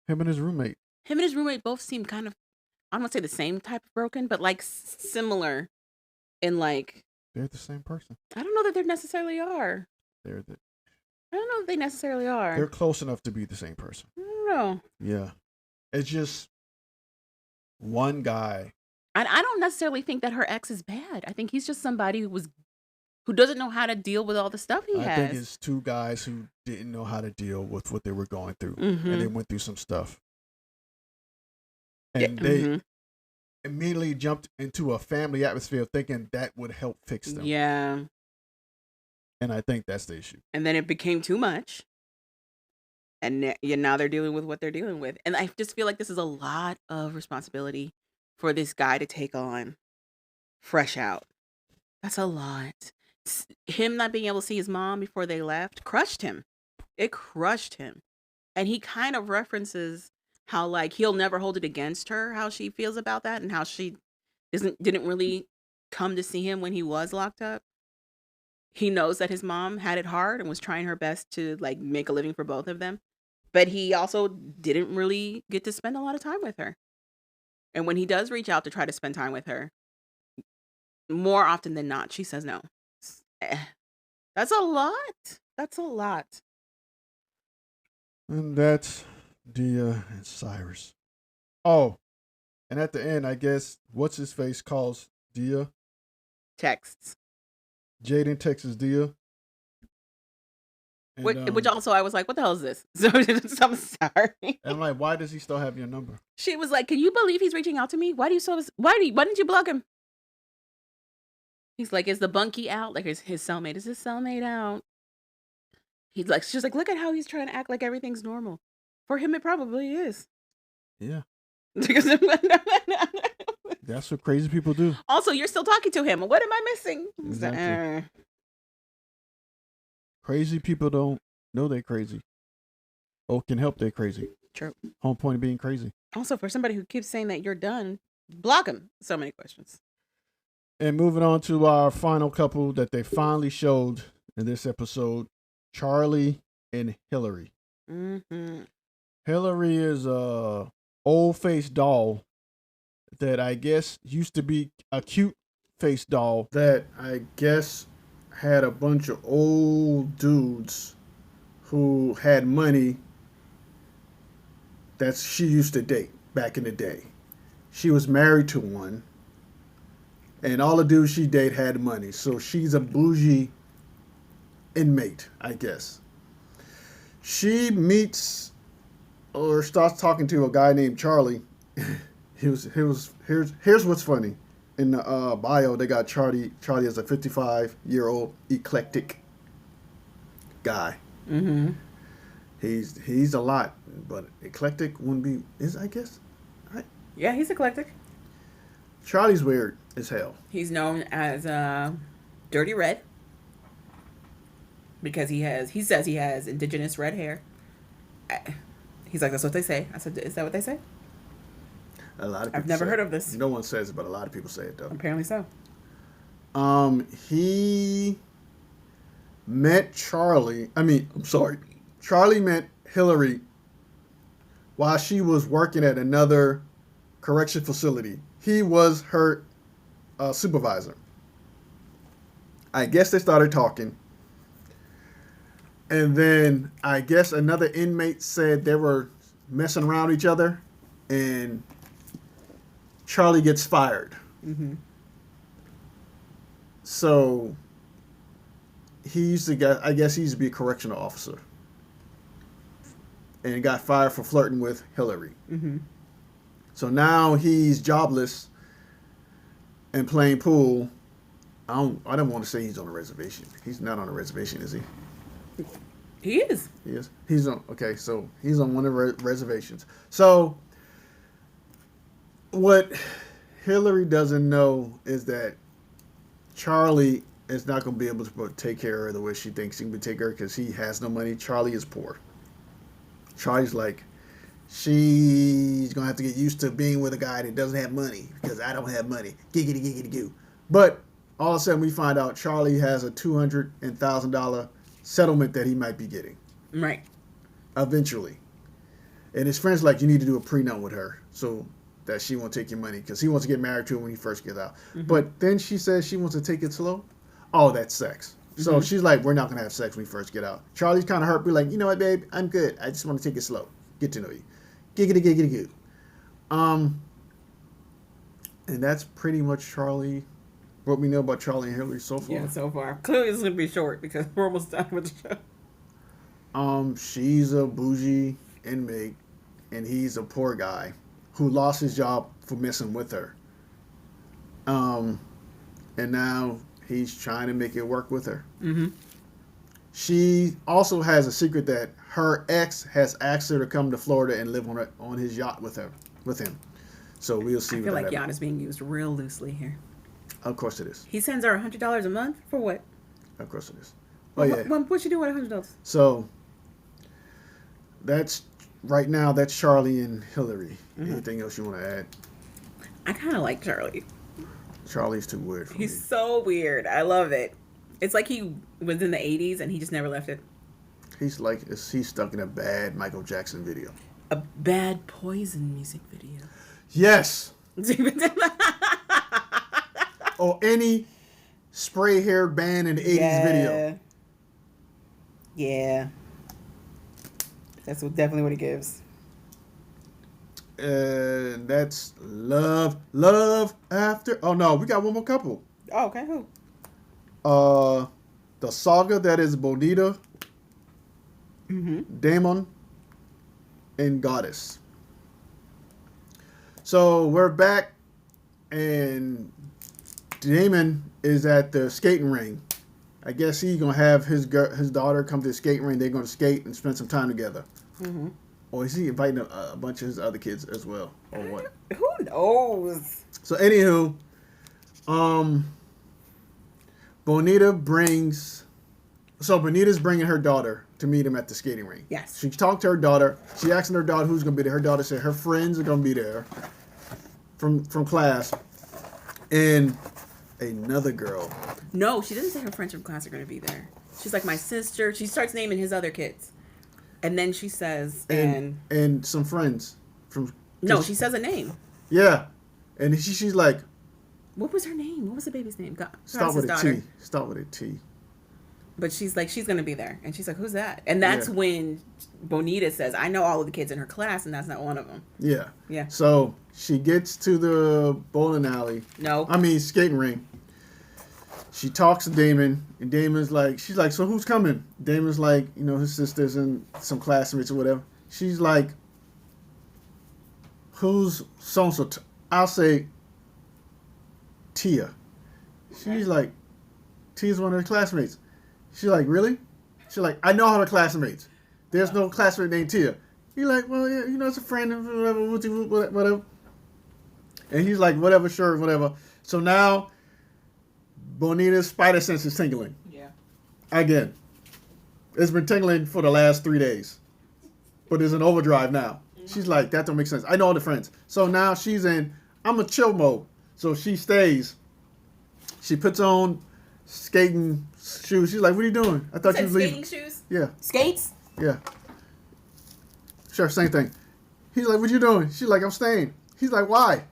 Him and his roommate both seem kind of, I don't want to say the same type of broken, but like similar in like. They're the same person. I don't know that they necessarily are. I don't know that they necessarily are. They're close enough to be the same person. I don't know. Yeah. It's just one guy. I don't necessarily think that her ex is bad. I think he's just somebody who doesn't know how to deal with all the stuff he has. I think it's two guys who didn't know how to deal with what they were going through. Mm-hmm. And they went through some stuff. And they immediately jumped into a family atmosphere thinking that would help fix them. Yeah. And I think that's the issue. And then it became too much. And now they're dealing with what they're dealing with. And I just feel like this is a lot of responsibility for this guy to take on fresh out. That's a lot. Him not being able to see his mom before they left crushed him. It crushed him. And he kind of references how like he'll never hold it against her, how she feels about that, and how she didn't really come to see him when he was locked up. He knows that his mom had it hard and was trying her best to like make a living for both of them. But he also didn't really get to spend a lot of time with her. And when he does reach out to try to spend time with her, more often than not, she says no. That's a lot. That's a lot. And that's Dia and Cyrus. Oh, and at the end, I guess, what's his face calls Dia? Texts. Jaden texts Dia. And, which also I was like, what the hell is this? So I'm sorry. And I'm like, why does he still have your number? She was like, can you believe he's reaching out to me? Why didn't you block him? He's like, is the bunkie out? Like his cellmate. Is his cellmate out? She's like, look at how he's trying to act like everything's normal. For him, it probably is. Yeah. That's what crazy people do. Also, you're still talking to him. What am I missing? Exactly. Crazy people don't know they're crazy. Or can help they're crazy. True. Whole point of being crazy. Also, for somebody who keeps saying that you're done, block him. So many questions. And moving on to our final couple that they finally showed in this episode, Charlie and Hillary. Mm-hmm. Hillary is a old-faced doll that I guess used to be a cute face doll. That I guess had a bunch of old dudes who had money that she used to date back in the day. She was married to one, and all the dudes she dated had money. So she's a bougie inmate, I guess. She meets or starts talking to a guy named Charlie. Here's what's funny. In the bio, they got Charlie as a 55-year-old eclectic guy. Mm-hmm. He's a lot, but eclectic wouldn't be I guess. Right? Yeah, he's eclectic. Charlie's weird as hell. He's known as Dirty Red because he says he has indigenous red hair. He's like, that's what they say. I said, is that what they say? A lot of people I've never say heard it. of this. No one says it, but a lot of people say it though. Apparently so. He met Charlie. I'm sorry. Charlie met Hillary while she was working at another correction facility. He was her supervisor. I guess they started talking. And then I guess another inmate said they were messing around with each other. And Charlie gets fired. Mm-hmm. So he used to be a correctional officer. And got fired for flirting with Hillary. Mm-hmm. So now he's jobless and playing pool. I don't want to say he's on a reservation. He's not on a reservation, is he? He is. He is. He's on. Okay, so he's on one of the reservations. So what Hillary doesn't know is that Charlie is not going to be able to take care of her the way she thinks he can take her because he has no money. Charlie is poor. Charlie's like, she's going to have to get used to being with a guy that doesn't have money because I don't have money. Giggity, giggity, goo. But all of a sudden we find out Charlie has a $200,000 settlement that he might be getting. Right. Eventually. And his friend's like, you need to do a prenup with her so that she won't take your money because he wants to get married to her when he first gets out. Mm-hmm. But then she says she wants to take it slow. Oh, that's sex. So mm-hmm. She's like, we're not going to have sex when we first get out. Charlie's kind of hurt. Be like, you know what, babe? I'm good. I just want to take it slow. Get to know you. Giggity, giggity, goo. And that's pretty much Charlie, what we know about Charlie and Hillary so far. Yeah, so far. Clearly it's going to be short because we're almost done with the show. She's a bougie inmate, and he's a poor guy who lost his job for messing with her. And now he's trying to make it work with her. Mm-hmm. She also has a secret that her ex has asked her to come to Florida and live on his yacht with him. So we'll see. I feel like yacht is being used real loosely here. Of course it is. He sends her $100 a month for what? Of course it is. What you do with $100? So that's right now. That's Charlie and Hillary. Mm-hmm. Anything else you want to add? I kind of like Charlie. Charlie's too weird for me. He's so weird. I love it. It's like he was in the 80s and he just never left it. He's stuck in a bad Michael Jackson video. A bad Poison music video. Yes. Or any spray hair band in the 80s video. Yeah. That's definitely what he gives. That's love after. Oh no, we got one more couple. Oh, okay, who? The saga that is Bonita, mm-hmm. Damon, and Goddess. So we're back, and Damon is at the skating ring. I guess he's gonna have his daughter come to the skating ring. They're gonna skate and spend some time together. Mm-hmm. Or is he inviting a bunch of his other kids as well, or what? Who knows? So anywho, Bonita's bringing her daughter to meet him at the skating ring. Yes. She talked to her daughter. She asked her daughter who's gonna be there. Her daughter said her friends are gonna be there from class, and another girl. No, she doesn't say her friends from class are gonna be there. She's like, my sister. She starts naming his other kids. And then she says, and some friends from. No, she says a name. Yeah, and she's like, What was her name? What was the baby's name? Start with a daughter. T. Start with a T. But she's like, she's going to be there. And she's like, who's that? And that's when Bonita says, I know all of the kids in her class, and that's not one of them. Yeah. Yeah. So she gets to the bowling alley. Skating ring. She talks to Damon, and Damon's like, she's like, so who's coming? Damon's like, his sisters and some classmates or whatever. She's like, who's so-and-so? I'll say Tia. She's like, Tia's one of her classmates. She's like, really? She's like, I know her classmates. There's no classmate named Tia. He's like, well, yeah, it's a friend, whatever. And he's like, whatever, sure, whatever. So now, Bonita's spider sense is tingling. Yeah. Again. It's been tingling for the last 3 days. But it's in overdrive now. She's like, that don't make sense. I know all the friends. So now she's in, I'm a chill mode. So she stays. She puts on skating shoes. She's like, what are you doing? I thought you was leaving. Skating shoes? Yeah. Skates? Yeah. Sure, same thing. He's like, what you doing? She's like, I'm staying. He's like, why?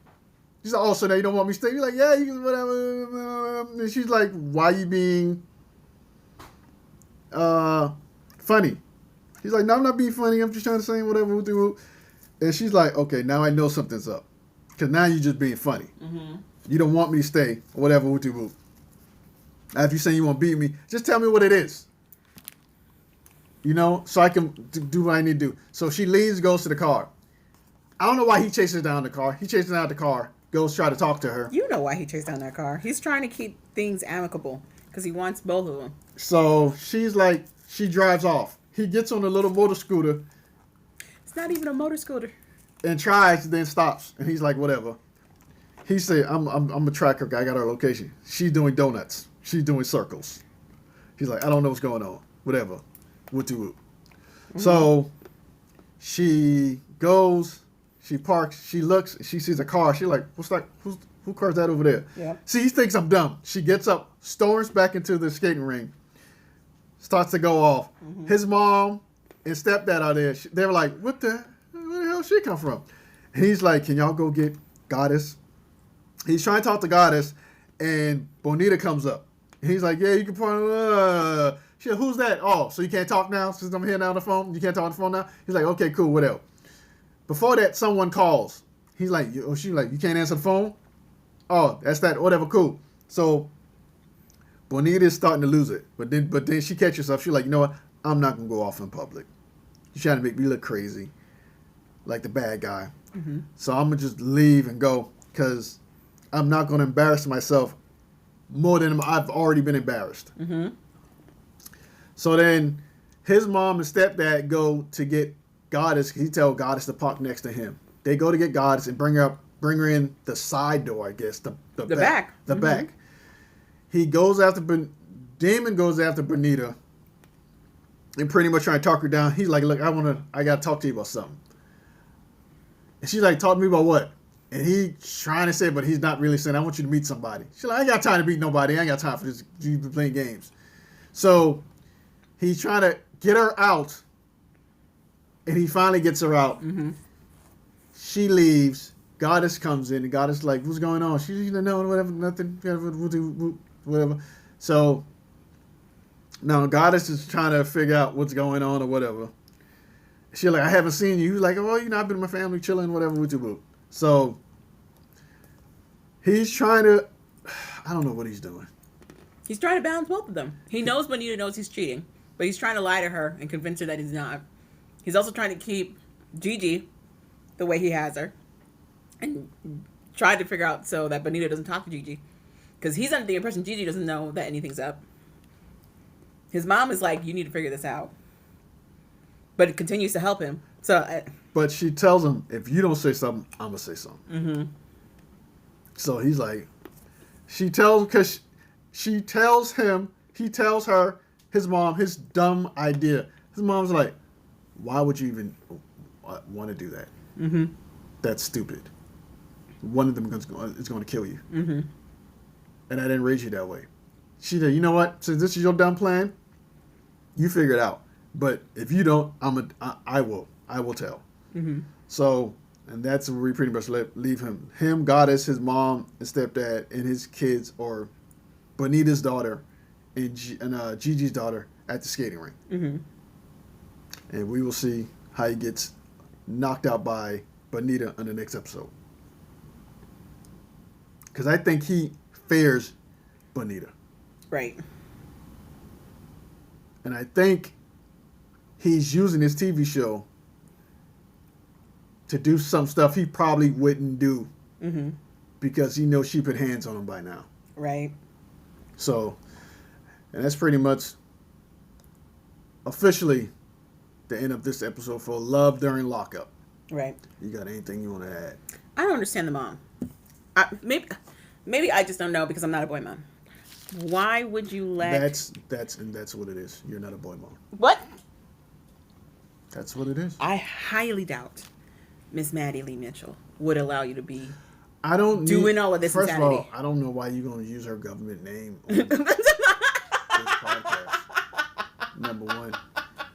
She's like, oh, so now you don't want me to stay? He's like, yeah, you can, whatever. And she's like, why you being funny? He's like, no, I'm not being funny. I'm just trying to say whatever. And she's like, okay, now I know something's up. Because now you're just being funny. Mm-hmm. You don't want me to stay or whatever. After you say you want to beat me, just tell me what it is. So I can do what I need to do. So she leaves, goes to the car. I don't know why he chases down the car. He chases down the car, goes try to talk to her. You know why he chased down that car. He's trying to keep things amicable because he wants both of them. So she's like, she drives off. He gets on a little motor scooter. It's not even a motor scooter. And tries, then stops. And he's like, whatever. He said, I'm a tracker guy. I got her location. She's doing donuts. She's doing circles. He's like, I don't know what's going on. Whatever. Mm-hmm. So she goes, she parks, she looks, she sees a car. She's like, what's that? Who car's that over there? Yeah. See, he thinks I'm dumb. She gets up, storms back into the skating ring, starts to go off. Mm-hmm. His mom and stepdad are there. They were like, where the hell she come from? And he's like, can y'all go get Goddess? He's trying to talk to Goddess, and Bonita comes up. And he's like, yeah, you can point. She's like, who's that? Oh, so you can't talk now since I'm here now on the phone? You can't talk on the phone now? He's like, okay, cool, whatever. Before that, someone calls. He's like, she's like, you can't answer the phone? Oh, that's that, whatever, cool. So Bonita is starting to lose it. But then she catches herself. She's like, you know what? I'm not going to go off in public. You're trying to make me look crazy, like the bad guy. Mm-hmm. So I'm going to just leave and go because I'm not going to embarrass myself more than I've already been embarrassed. Mm-hmm. So then his mom and stepdad go to get Goddess. He tells Goddess to park next to him. They go to get Goddess and bring her in the side door, I guess, the back. The mm-hmm. back. He goes after Damon goes after Bonita and pretty much trying to talk her down. He's like, look, I gotta talk to you about something. And she's like, talk to me about what? And he's trying to say, but he's not really saying, I want you to meet somebody. She's like, I ain't got time to meet nobody. I ain't got time for this. You've been playing games. So he's trying to get her out, and he finally gets her out. Mm-hmm. She leaves. Goddess comes in, and Goddess is like, what's going on? She's like, no, whatever, nothing, whatever. So now Goddess is trying to figure out what's going on or whatever. She's like, I haven't seen you. He's like, well, I've been with my family chilling, whatever, So he's trying to, I don't know what he's doing. He's trying to balance both of them. He knows Bonita knows he's cheating, but he's trying to lie to her and convince her that he's not. He's also trying to keep Gigi the way he has her and try to figure out so that Bonita doesn't talk to Gigi. Because he's under the impression Gigi doesn't know that anything's up. His mom is like, you need to figure this out. But it continues to help him. But she tells him, if you don't say something, I'm going to say something. Mm-hmm. So he's like, she tells him, he tells her, his mom, his dumb idea. His mom's like, why would you even want to do that? Mm-hmm. That's stupid. One of them is going to kill you. Mm-hmm. And I didn't raise you that way. She said, you know what? Since this is your dumb plan, you figure it out. But if you don't, I will tell. Mm-hmm. So And that's where we pretty much leave him. Him, Goddess, his mom and stepdad, and his kids, or Bonita's daughter and Gigi's daughter at the skating rink. Mm-hmm. And we will see how he gets knocked out by Bonita in the next episode. Because I think he fears Bonita. Right. And I think he's using his TV show to do some stuff he probably wouldn't do. Mm-hmm. Because he knows she put hands on him by now. Right. So, and that's pretty much officially the end of this episode for Love During Lockup. Right. You got anything you want to add? I don't understand the mom. Maybe I just don't know because I'm not a boy mom. Why would you let... That's what it is. You're not a boy mom. What? That's what it is. I highly doubt Miss Maddie Lee Mitchell would allow you to be doing all of this First insanity. of all, I don't know why you're going to use her government name on this podcast. Number one,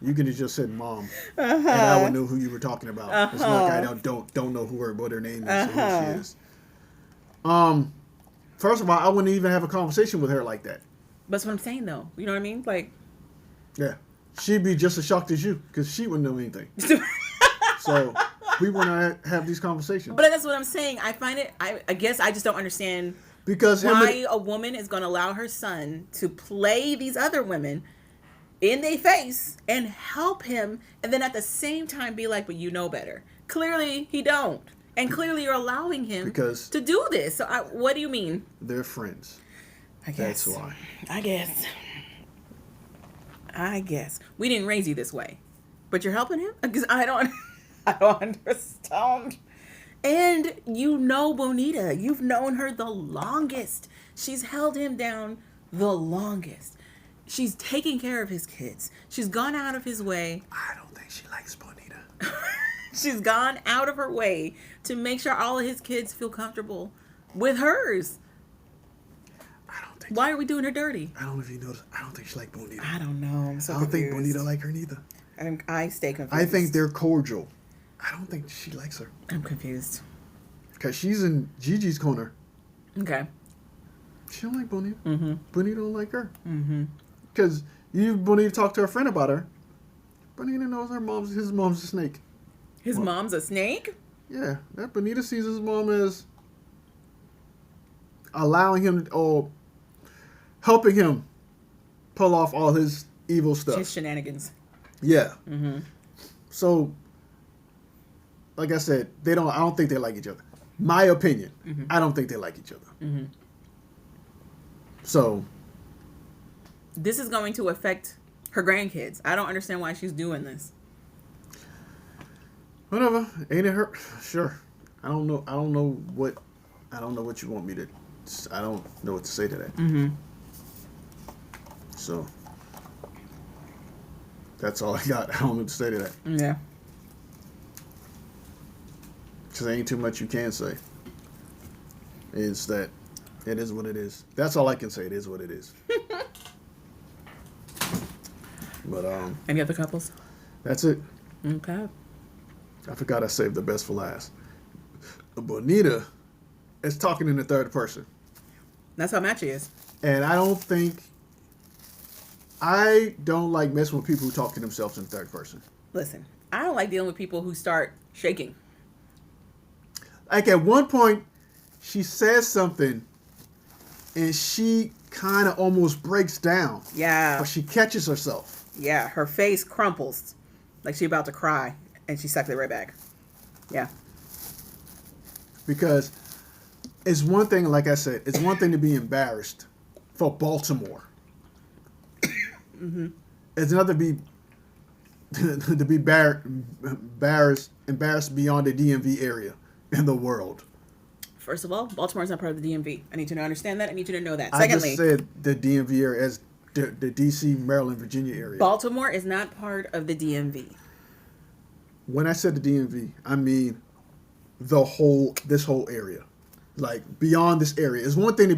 you could have just said mom, and I would know who you were talking about. It's not like I don't know what her name is or who she is. First of all, I wouldn't even have a conversation with her like that. That's what I'm saying, though. You know what I mean? Like, yeah, she'd be just as shocked as you because she wouldn't know anything. So we want to have these conversations. But that's what I'm saying. I find it. I guess I just don't understand because why a woman is going to allow her son to play these other women in their face and help him, and then at the same time be like, "But you know better." Clearly, he don't. And clearly you're allowing him to do this. So what do you mean? They're friends. I guess. That's why. I guess. We didn't raise you this way. But you're helping him? Because I don't understand. And you know Bonita. You've known her the longest. She's held him down the longest. She's taking care of his kids. She's gone out of his way. I don't think she likes Bonita. She's gone out of her way to make sure all of his kids feel comfortable with hers. Why are we doing her dirty? I don't know if you noticed. I don't think she likes Bonita. I don't know. I'm so I don't think confused. Bonita like her neither. I stay confused. I think they're cordial. I don't think she likes her. I'm confused. Because she's in Gigi's corner. Okay. She don't like Bonita. Mm-hmm. Bonita don't like her. Mm-hmm. Because Bonita talked to her friend about her. Bonita knows his mom's a snake. His mom's a snake? Yeah. That Bonita sees his mom as allowing him or helping him pull off all his evil stuff. His shenanigans. Yeah. Mm-hmm. So, like I said, I don't think they like each other. My opinion. Mm-hmm. I don't think they like each other. Mm-hmm. So, this is going to affect her grandkids. I don't understand why she's doing this. whatever. Ain't it her? Sure. I don't know what you want me to. I don't know what to say to that. Mm-hmm. So that's all I got. I don't know what to say to that. Yeah. Because there ain't too much you can say. Is that it is what it is. That's all I can say. It is what it is. But Any other couples? that's it. Okay. I forgot I saved the best for last. Bonita is talking in the third person. That's how matchy is. And I don't like messing with people who talk to themselves in third person. Listen, I don't like dealing with people who start shaking. Like at one point, she says something and she kind of almost breaks down. Yeah. Or she catches herself. Yeah, her face crumples like she's about to cry, and she sucks it right back. Yeah. Because it's one thing, like I said, it's one thing to be embarrassed for Baltimore. Mm-hmm. It's another to be embarrassed beyond the DMV area in the world. First of all, Baltimore's not part of the DMV. I need you to understand that. I need you to know that. I Secondly, just said the DMV area as the DC, Maryland, Virginia area. Baltimore is not part of the DMV. When I said the DMV, I mean this whole area. Like beyond this area. It's one thing to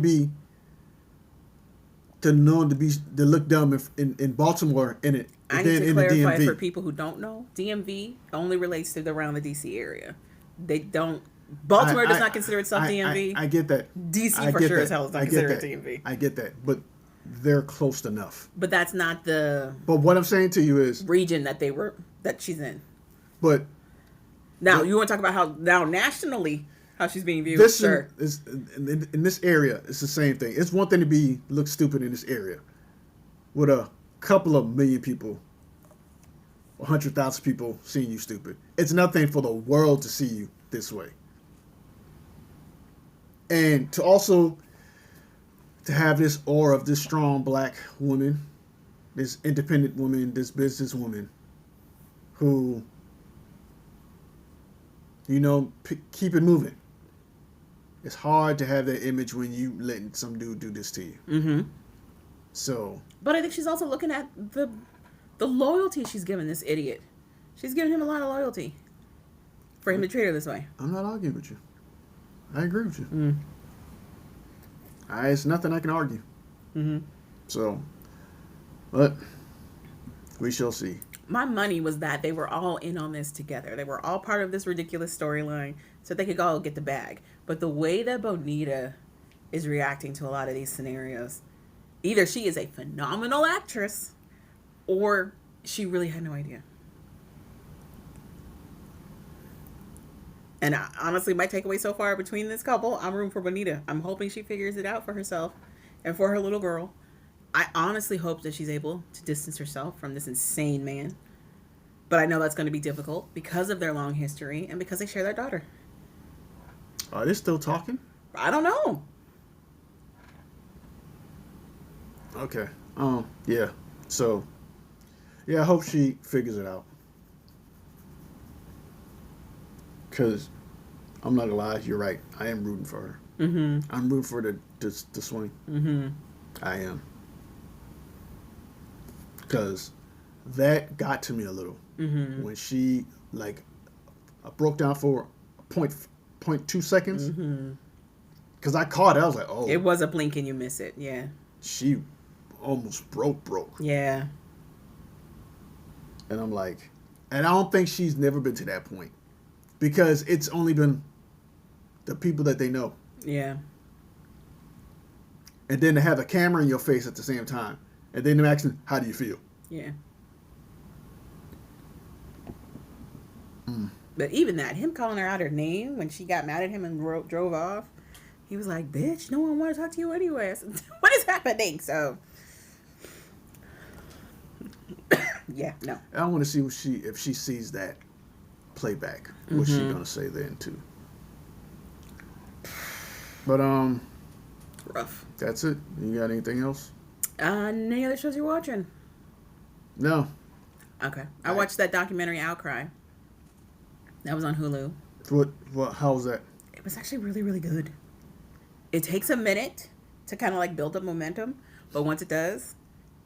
look dumb in Baltimore and I then need to in the clarify DMV. for people who don't know, DMV only relates to around the DC area. They don't. Baltimore does not consider itself DMV. I get that. DC for sure as hell is not considered DMV. I get that, but they're close enough. But that's not the. But what I'm saying to you is region that she's in. But now you want to talk about how now nationally how she's being viewed. This sure. is in this area. It's the same thing. It's one thing to look stupid in this area, with a couple of million people, 100,000 people seeing you stupid. It's nothing for the world to see you this way. And to have this aura of this strong black woman, this independent woman, this business woman, who, keep it moving. It's hard to have that image when you letting some dude do this to you. Mm-hmm. So. But I think she's also looking at the loyalty she's given this idiot. She's given him a lot of loyalty for him to treat her this way. I'm not arguing with you. I agree with you. It's nothing I can argue. Mm-hmm. So, but we shall see. My money was that they were all in on this together. They were all part of this ridiculous storyline so they could all get the bag. But the way that Bonita is reacting to a lot of these scenarios, either she is a phenomenal actress or she really had no idea. And honestly, my takeaway so far between this couple, I'm rooting for Bonita. I'm hoping she figures it out for herself and for her little girl. I honestly hope that she's able to distance herself from this insane man. But I know that's going to be difficult because of their long history and because they share their daughter. Are they still talking? I don't know. Okay. Yeah. So, yeah, I hope she figures it out. Because I'm not gonna lie, you're right. I am rooting for her. Mm-hmm. I'm rooting for her to swing. Mm-hmm. I am. Because that got to me a little. Mm-hmm. When she, I broke down for 0.2 seconds. Because I caught it. I was like, oh. It was a blink and you miss it. Yeah. She almost broke. Yeah. And I'm like, and I don't think she's never been to that point. Because it's only been the people that they know. Yeah. And then to have a camera in your face at the same time. And then they're asking, how do you feel? Yeah. But even that, him calling her out her name when she got mad at him and drove off, he was like, bitch, no one want to talk to you anyway. I said, what is happening? So, yeah, no. I want to see if she sees that playback. What's she going to say then, too? But, rough. That's it. You got anything else? Any other shows you're watching? No. Okay. I watched that documentary, Outcry. That was on Hulu. What? How was that? It was actually really, really good. It takes a minute to kind of build up momentum, but once it does,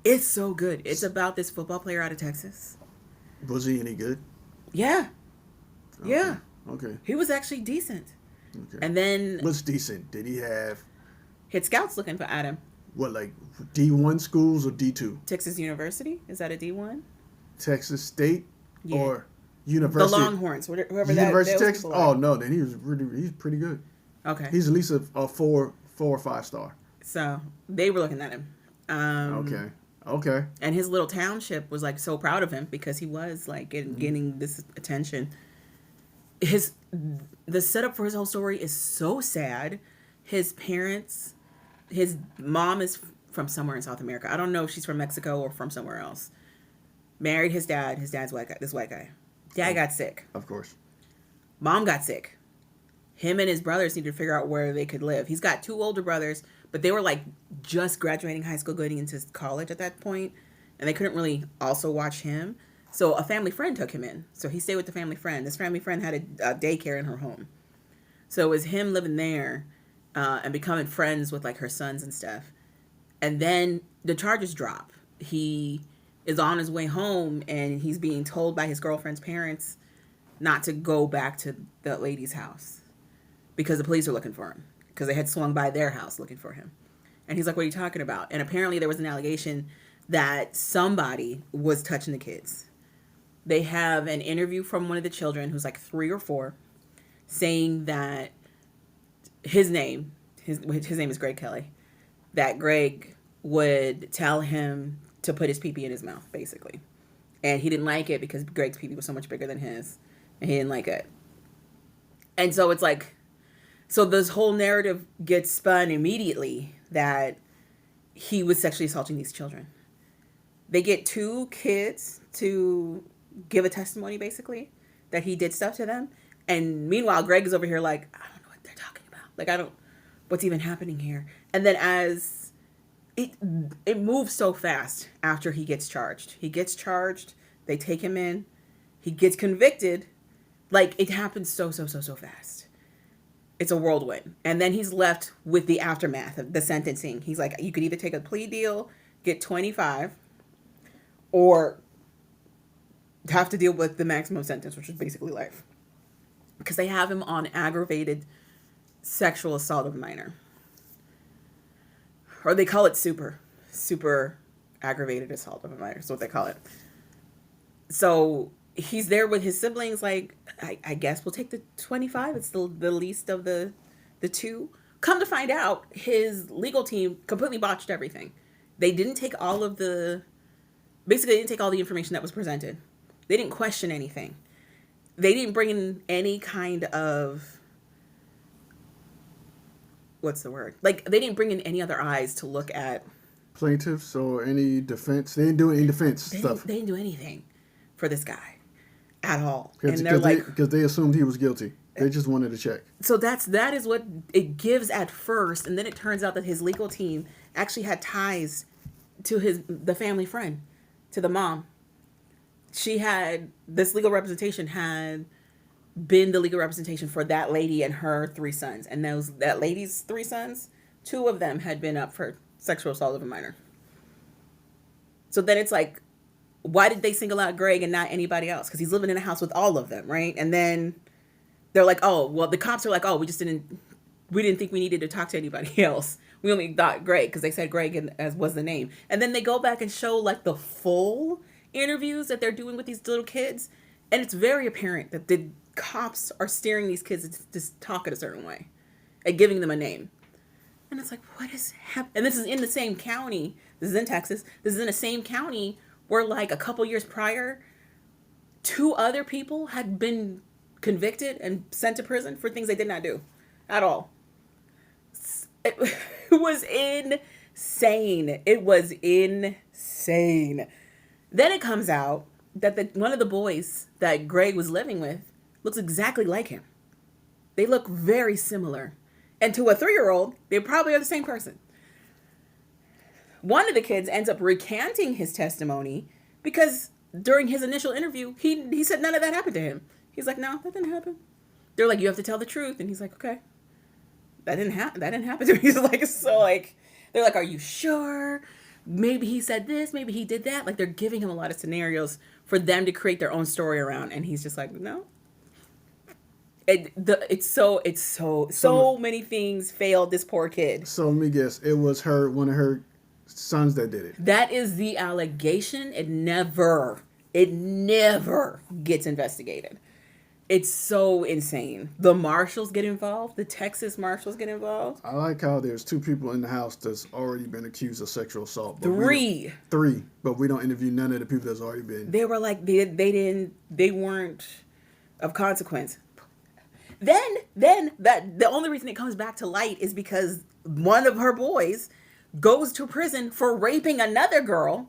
it's so good. It's about this football player out of Texas. Was he any good? Yeah. Okay. Yeah. Okay. He was actually decent. Okay. And then... What's decent? Did he have... Hit scouts looking for Adam. What, D1 schools or D2? Texas University? Is that a D1? Texas State? Yeah. Or University? The Longhorns, whoever University that Texas? Oh, no, then he's pretty good. Okay. He's at least a 4 or 5 star. So, they were looking at him. Okay. And his little township was so proud of him because he was getting this attention. The setup for his whole story is so sad. His parents, his mom is from somewhere in South America. I don't know if she's from Mexico or from somewhere else. Married his dad. His dad's white guy. This white guy. Dad got sick. Of course. Mom got sick. Him and his brothers needed to figure out where they could live. He's got 2 older brothers, but they were just graduating high school, going into college at that point, and they couldn't really also watch him. So a family friend took him in. So he stayed with the family friend. This family friend had a daycare in her home. So it was him living there and becoming friends with her sons and stuff. And then the charges drop. He is on his way home and he's being told by his girlfriend's parents not to go back to the lady's house because the police are looking for him because they had swung by their house looking for him. And he's like, what are you talking about? And apparently there was an allegation that somebody was touching the kids. They have an interview from one of the children who's 3 or 4 saying that his name is Greg Kelly, that Greg would tell him to put his pee-pee in his mouth, basically. And he didn't like it because Greg's pee-pee was so much bigger than his. And he didn't like it. And so it's like, so this whole narrative gets spun immediately that he was sexually assaulting these children. They get 2 kids to give a testimony, basically, that he did stuff to them. And meanwhile, Greg is over here like, I don't know what they're talking about. Like, what's even happening here? And then as it moves so fast after he gets charged. He gets charged. They take him in. He gets convicted. Like, it happens so fast. It's a whirlwind. And then he's left with the aftermath of the sentencing. He's like, you could either take a plea deal, get 25, or have to deal with the maximum sentence, which is basically life. Because they have him on aggravated sexual assault of a minor. Or they call it super aggravated assault of a minor. That's what they call it. So he's there with his siblings, like, I guess we'll take the 25. It's the least of the 2. Come to find out, his legal team completely botched everything. They didn't take all of the... Basically, they didn't take all the information that was presented. They didn't question anything. They didn't bring in any kind of... What's the word? Like, they didn't bring in any other eyes to look at... Plaintiffs or any defense. They didn't do any defense stuff. They didn't do anything for this guy at all. And they're like... Because they assumed he was guilty. They just wanted to check. So that is what it gives at first. And then it turns out that his legal team actually had ties to the family friend, to the mom. This legal representation had been the legal representation for that lady and her 3 sons. And that lady's 3 sons, 2 of them had been up for sexual assault of a minor. So then it's like, why did they single out Greg and not anybody else? Because he's living in a house with all of them, right? And then they're like, oh, well, the cops are like, oh, we didn't think we needed to talk to anybody else. We only thought Greg, because they said Greg as was the name. And then they go back and show like the full interviews that they're doing with these little kids. And it's very apparent that the cops are steering these kids to just talk in a certain way and giving them a name. And it's like, what is happening? And this is in the same county. This is in Texas. This is in the same county where, like, a couple years prior, 2 other people had been convicted and sent to prison for things they did not do at all. It was insane. It was insane. Then it comes out that one of the boys that Greg was living with looks exactly like him. They look very similar. And to a 3-year-old, they probably are the same person. One of the kids ends up recanting his testimony because during his initial interview, he said none of that happened to him. He's like, no, that didn't happen. They're like, you have to tell the truth. And he's like, okay, that didn't happen to me. He's like, so like, they're like, are you sure? Maybe he said this, maybe he did that. Like, they're giving him a lot of scenarios for them to create their own story around. And he's just like, no. It's so many things failed this poor kid. So let me guess, it was one of her sons that did it. That is the allegation. It never gets investigated. It's so insane. The marshals get involved. The Texas marshals get involved. I like how there's 2 people in the house that's already been accused of sexual assault. 3. 3, but we don't interview none of the people that's already been. They were like, they weren't of consequence. Then the only reason it comes back to light is because one of her boys goes to prison for raping another girl.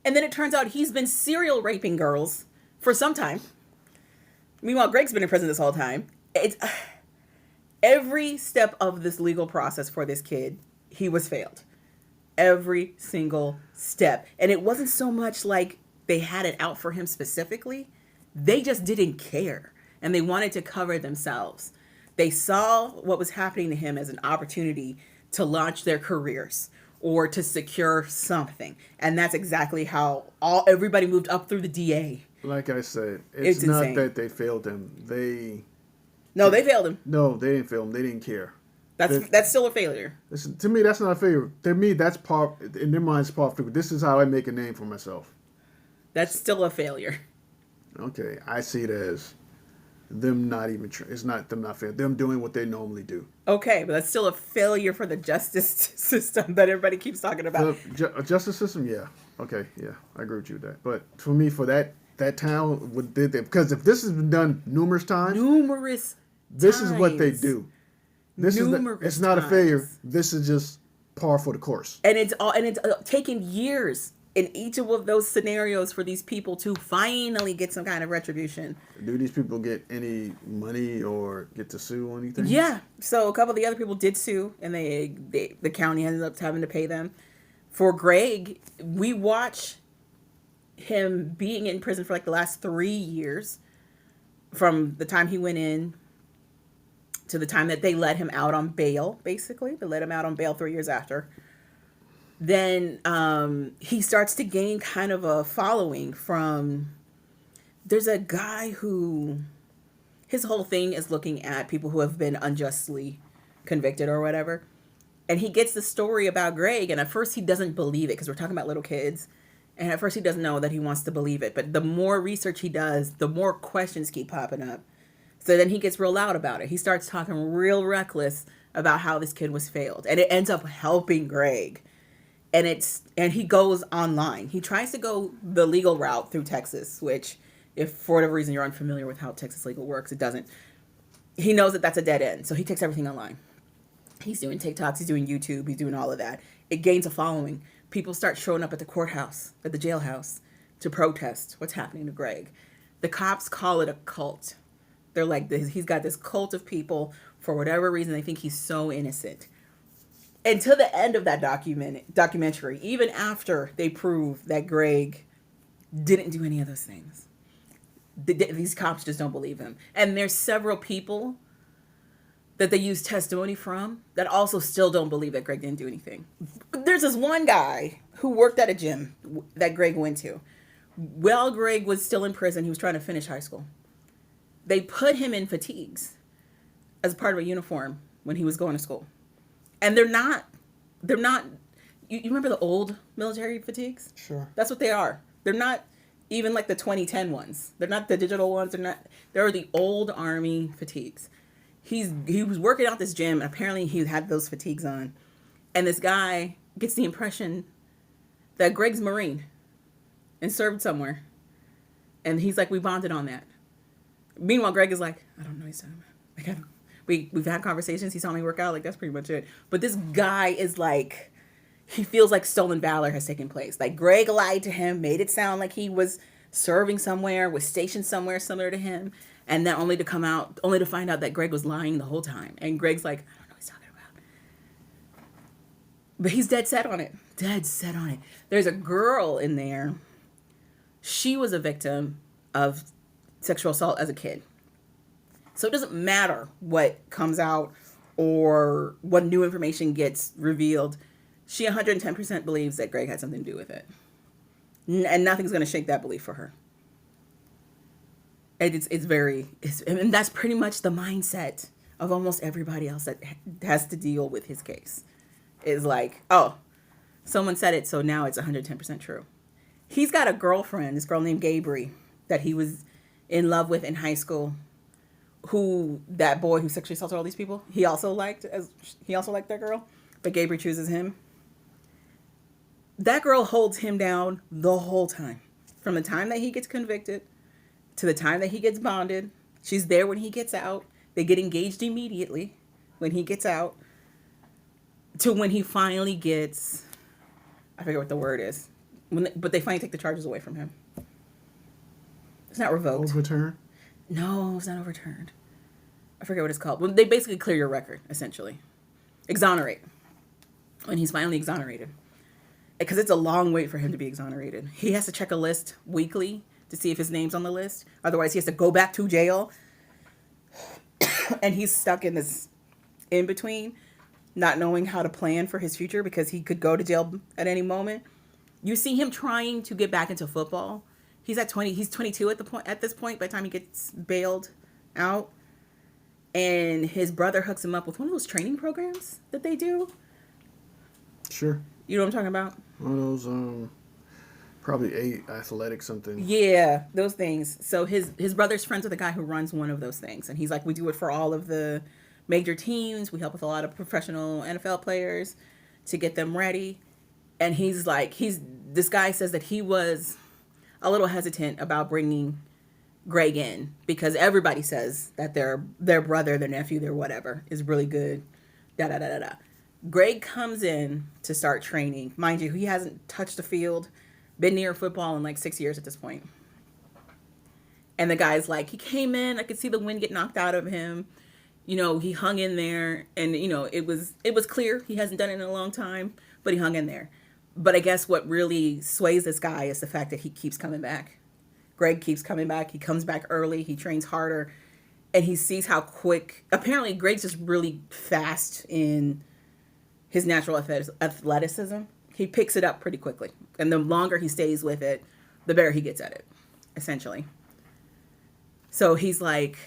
And then it turns out he's been serial raping girls for some time. Meanwhile, Greg's been in prison this whole time. It's every step of this legal process for this kid, he was failed. Every single step. And it wasn't so much like they had it out for him specifically. They just didn't care. And they wanted to cover themselves. They saw what was happening to him as an opportunity to launch their careers or to secure something. And that's exactly how everybody moved up through the DA. Like I said, it's not insane that they failed him. They failed him. No, they didn't fail him. They didn't care. That's still a failure. To me, that's not a failure. To me, that's part, in their minds, part of it. This is how I make a name for myself. That's still a failure. Okay, I see it as them not even. It's not them not fair. Them doing what they normally do. Okay, but that's still a failure for the justice system that everybody keeps talking about. The justice system, yeah. Okay, yeah, I agree with you with that. But for me, for that town, what did they? Because if this has been done numerous times, this is what they do. This it's not a failure. This is just par for the course. And it's taken years in each of those scenarios for these people to finally get some kind of retribution. Do these people get any money or get to sue or anything? Yeah. So a couple of the other people did sue, and the county ended up having to pay them. For Greg, we watch him being in prison for like the last 3 years, from the time he went in to the time that they let him out on bail. Basically, they let him out on bail 3 years after. Then he starts to gain kind of a following from, there's a guy who, his whole thing is looking at people who have been unjustly convicted or whatever. And he gets the story about Greg, and at first he doesn't believe it, because we're talking about little kids. And at first he doesn't know that he wants to believe it. But the more research he does, the more questions keep popping up. So then he gets real loud about it. He starts talking real reckless about how this kid was failed. And it ends up helping Greg. And he goes online. He tries to go the legal route through Texas, which, if for whatever reason you're unfamiliar with how Texas legal works, it doesn't. He knows that that's a dead end, so he takes everything online. He's doing TikToks, he's doing YouTube, he's doing all of that. It gains a following. People start showing up at the courthouse, at the jailhouse, to protest what's happening to Greg. The cops call it a cult. They're like, he's got this cult of people. For whatever reason, they think he's so innocent. And to the end of that documentary, even after they prove that Greg didn't do any of those things, these cops just don't believe him. And there's several people that they use testimony from that also still don't believe that Greg didn't do anything. There's this one guy who worked at a gym that Greg went to. While Greg was still in prison, he was trying to finish high school. They put him in fatigues as part of a uniform when he was going to school. And they're not, you remember the old military fatigues? Sure. That's what they are. They're not even like the 2010 ones. They're not the digital ones. They're the old Army fatigues. He was working out this gym, and apparently he had those fatigues on. And this guy gets the impression that Greg's Marine and served somewhere. And he's like, we bonded on that. Meanwhile, Greg is like, I don't know what he's talking about. We've had conversations. He saw me work out. Like, that's pretty much it. But this guy is like, he feels like stolen valor has taken place. Like, Greg lied to him, made it sound like he was serving somewhere, was stationed somewhere similar to him. And then only to find out that Greg was lying the whole time. And Greg's like, I don't know what he's talking about. But he's dead set on it. Dead set on it. There's a girl in there. She was a victim of sexual assault as a kid. So it doesn't matter what comes out or what new information gets revealed. She 110% believes that Greg had something to do with it. And nothing's going to shake that belief for her. And that's pretty much the mindset of almost everybody else that has to deal with his case. Is like, oh, someone said it, so now it's 110% true. He's got a girlfriend, this girl named Gabri, that he was in love with in high school. That boy who sexually assaulted all these people, he also liked that girl, but Gabri chooses him. That girl holds him down the whole time. From the time that he gets convicted to the time that he gets bonded. She's there when he gets out. They get engaged immediately when he gets out. To when he finally gets, I forget what the word is, but they finally take the charges away from him. It's not revoked. Overturned? No, it's not overturned. I forget what it's called. Well, they basically clear your record, essentially. Exonerate. When he's finally exonerated. Because it's a long wait for him to be exonerated. He has to check a list weekly to see if his name's on the list. Otherwise, he has to go back to jail. And he's stuck in this in-between, not knowing how to plan for his future because he could go to jail at any moment. You see him trying to get back into football. He's 22 at this point by the time he gets bailed out. And his brother hooks him up with one of those training programs that they do. Sure. You know what I'm talking about? One of those Probably athletic something. Yeah, those things. So his brother's friends with a guy who runs one of those things, and he's like, we do it for all of the major teams. We help with a lot of professional NFL players to get them ready. And he's like, this guy says that he was a little hesitant about bringing Greg in because everybody says that their brother, their nephew, their whatever is really good. Da da da da da. Greg comes in to start training. Mind you, he hasn't touched the field, been near football in like 6 years at this point. And the guy's like, he came in, I could see the wind get knocked out of him. You know, he hung in there, and you know, it was clear he hasn't done it in a long time, but he hung in there. But I guess what really sways this guy is the fact that he keeps coming back. Greg keeps coming back. He comes back early. He trains harder, and he sees how quick. Apparently, Greg's just really fast in his natural athleticism. He picks it up pretty quickly, and the longer he stays with it, the better he gets at it, essentially. So he's like,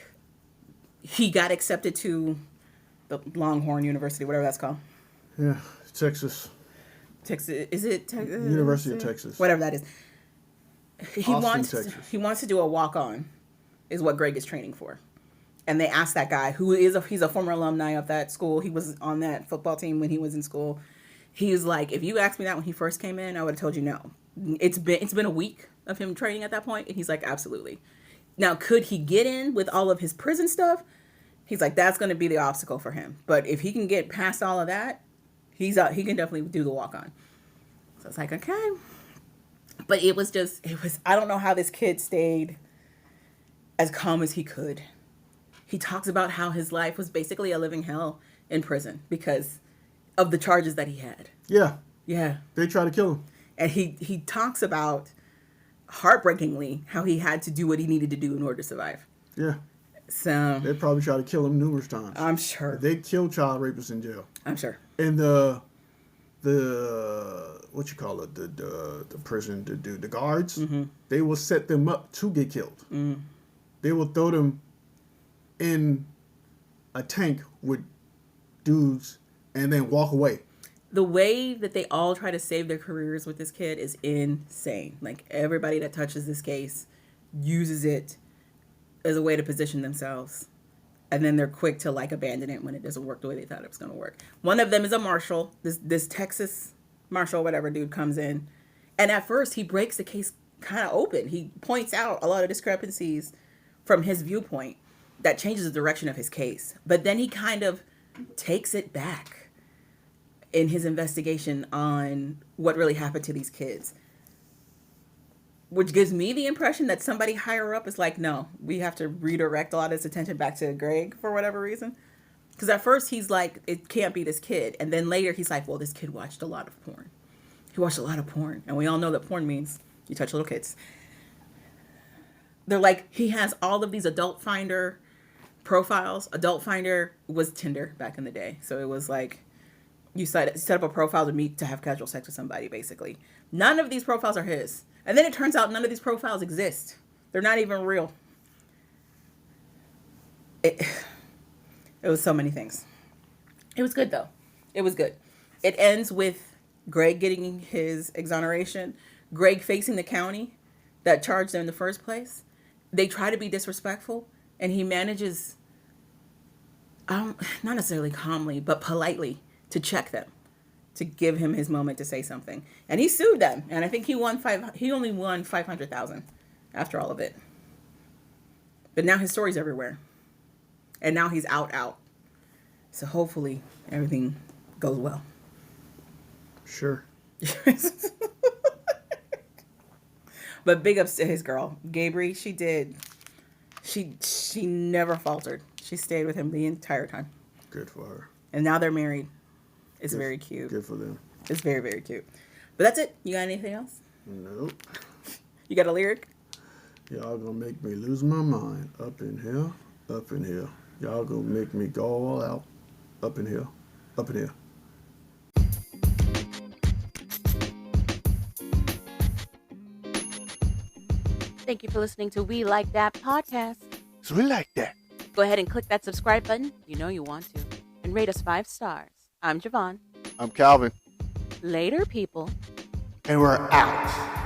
he got accepted to the Longhorn University, whatever that's called. Yeah, Texas. Is it Texas? University of Texas. Whatever that is. Texas. He wants to do a walk-on, is what Greg is training for. And they asked that guy, he's a former alumni of that school. He was on that football team when he was in school. He's like, if you asked me that when he first came in, I would have told you no. It's been a week of him training at that point, and he's like, absolutely. Now, could he get in with all of his prison stuff? He's like, that's going to be the obstacle for him. But if he can get past all of that, he can definitely do the walk-on. So it's like, okay. But it was, I don't know how this kid stayed as calm as he could. He talks about how his life was basically a living hell in prison because of the charges that he had. Yeah. Yeah. They tried to kill him. And he talks about, heartbreakingly, how he had to do what he needed to do in order to survive. Yeah. So they probably tried to kill him numerous times. I'm sure. They killed child rapists in jail. I'm sure. And the what you call it, the prison, the guards, mm-hmm. they will set them up to get killed. Mm. They will throw them in a tank with dudes and then walk away. The way that they all try to save their careers with this kid is insane. Like, everybody that touches this case uses it as a way to position themselves. And then they're quick to, like, abandon it when it doesn't work the way they thought it was going to work. One of them is a marshal. This Texas marshal, whatever dude, comes in. And at first, he breaks the case kind of open. He points out a lot of discrepancies from his viewpoint that changes the direction of his case. But then he kind of takes it back in his investigation on what really happened to these kids. Which gives me the impression that somebody higher up is like, no, we have to redirect a lot of this attention back to Greg for whatever reason. Because at first he's like, it can't be this kid. And then later he's like, well, this kid watched a lot of porn. He watched a lot of porn. And we all know that porn means you touch little kids. They're like, he has all of these Adult Finder profiles. Adult Finder was Tinder back in the day. So it was like, you set up a profile to meet to have casual sex with somebody, basically. None of these profiles are his. And then it turns out none of these profiles exist. They're not even real. It was so many things. It was good, though. It was good. It ends with Greg getting his exoneration, Greg facing the county that charged him in the first place. They try to be disrespectful, and he manages, not necessarily calmly, but politely, to check them, to give him his moment to say something. And he sued them, and I think he only won $500,000 after all of it. But now his story's everywhere. And now he's out. So hopefully everything goes well. Sure. But big ups to his girl, Gabri. She never faltered. She stayed with him the entire time. Good for her. And now they're married. It's good, very cute. Good for them. It's very, very cute. But that's it. You got anything else? Nope. You got a lyric? Y'all gonna make me lose my mind. Up in here, up in here. Y'all gonna make me go all out. Up in here, up in here. Thank you for listening to We Like That podcast. So we like that. Go ahead and click that subscribe button. You know you want to. And rate us 5 stars. I'm Javon. I'm Calvin. Later, people. And we're out.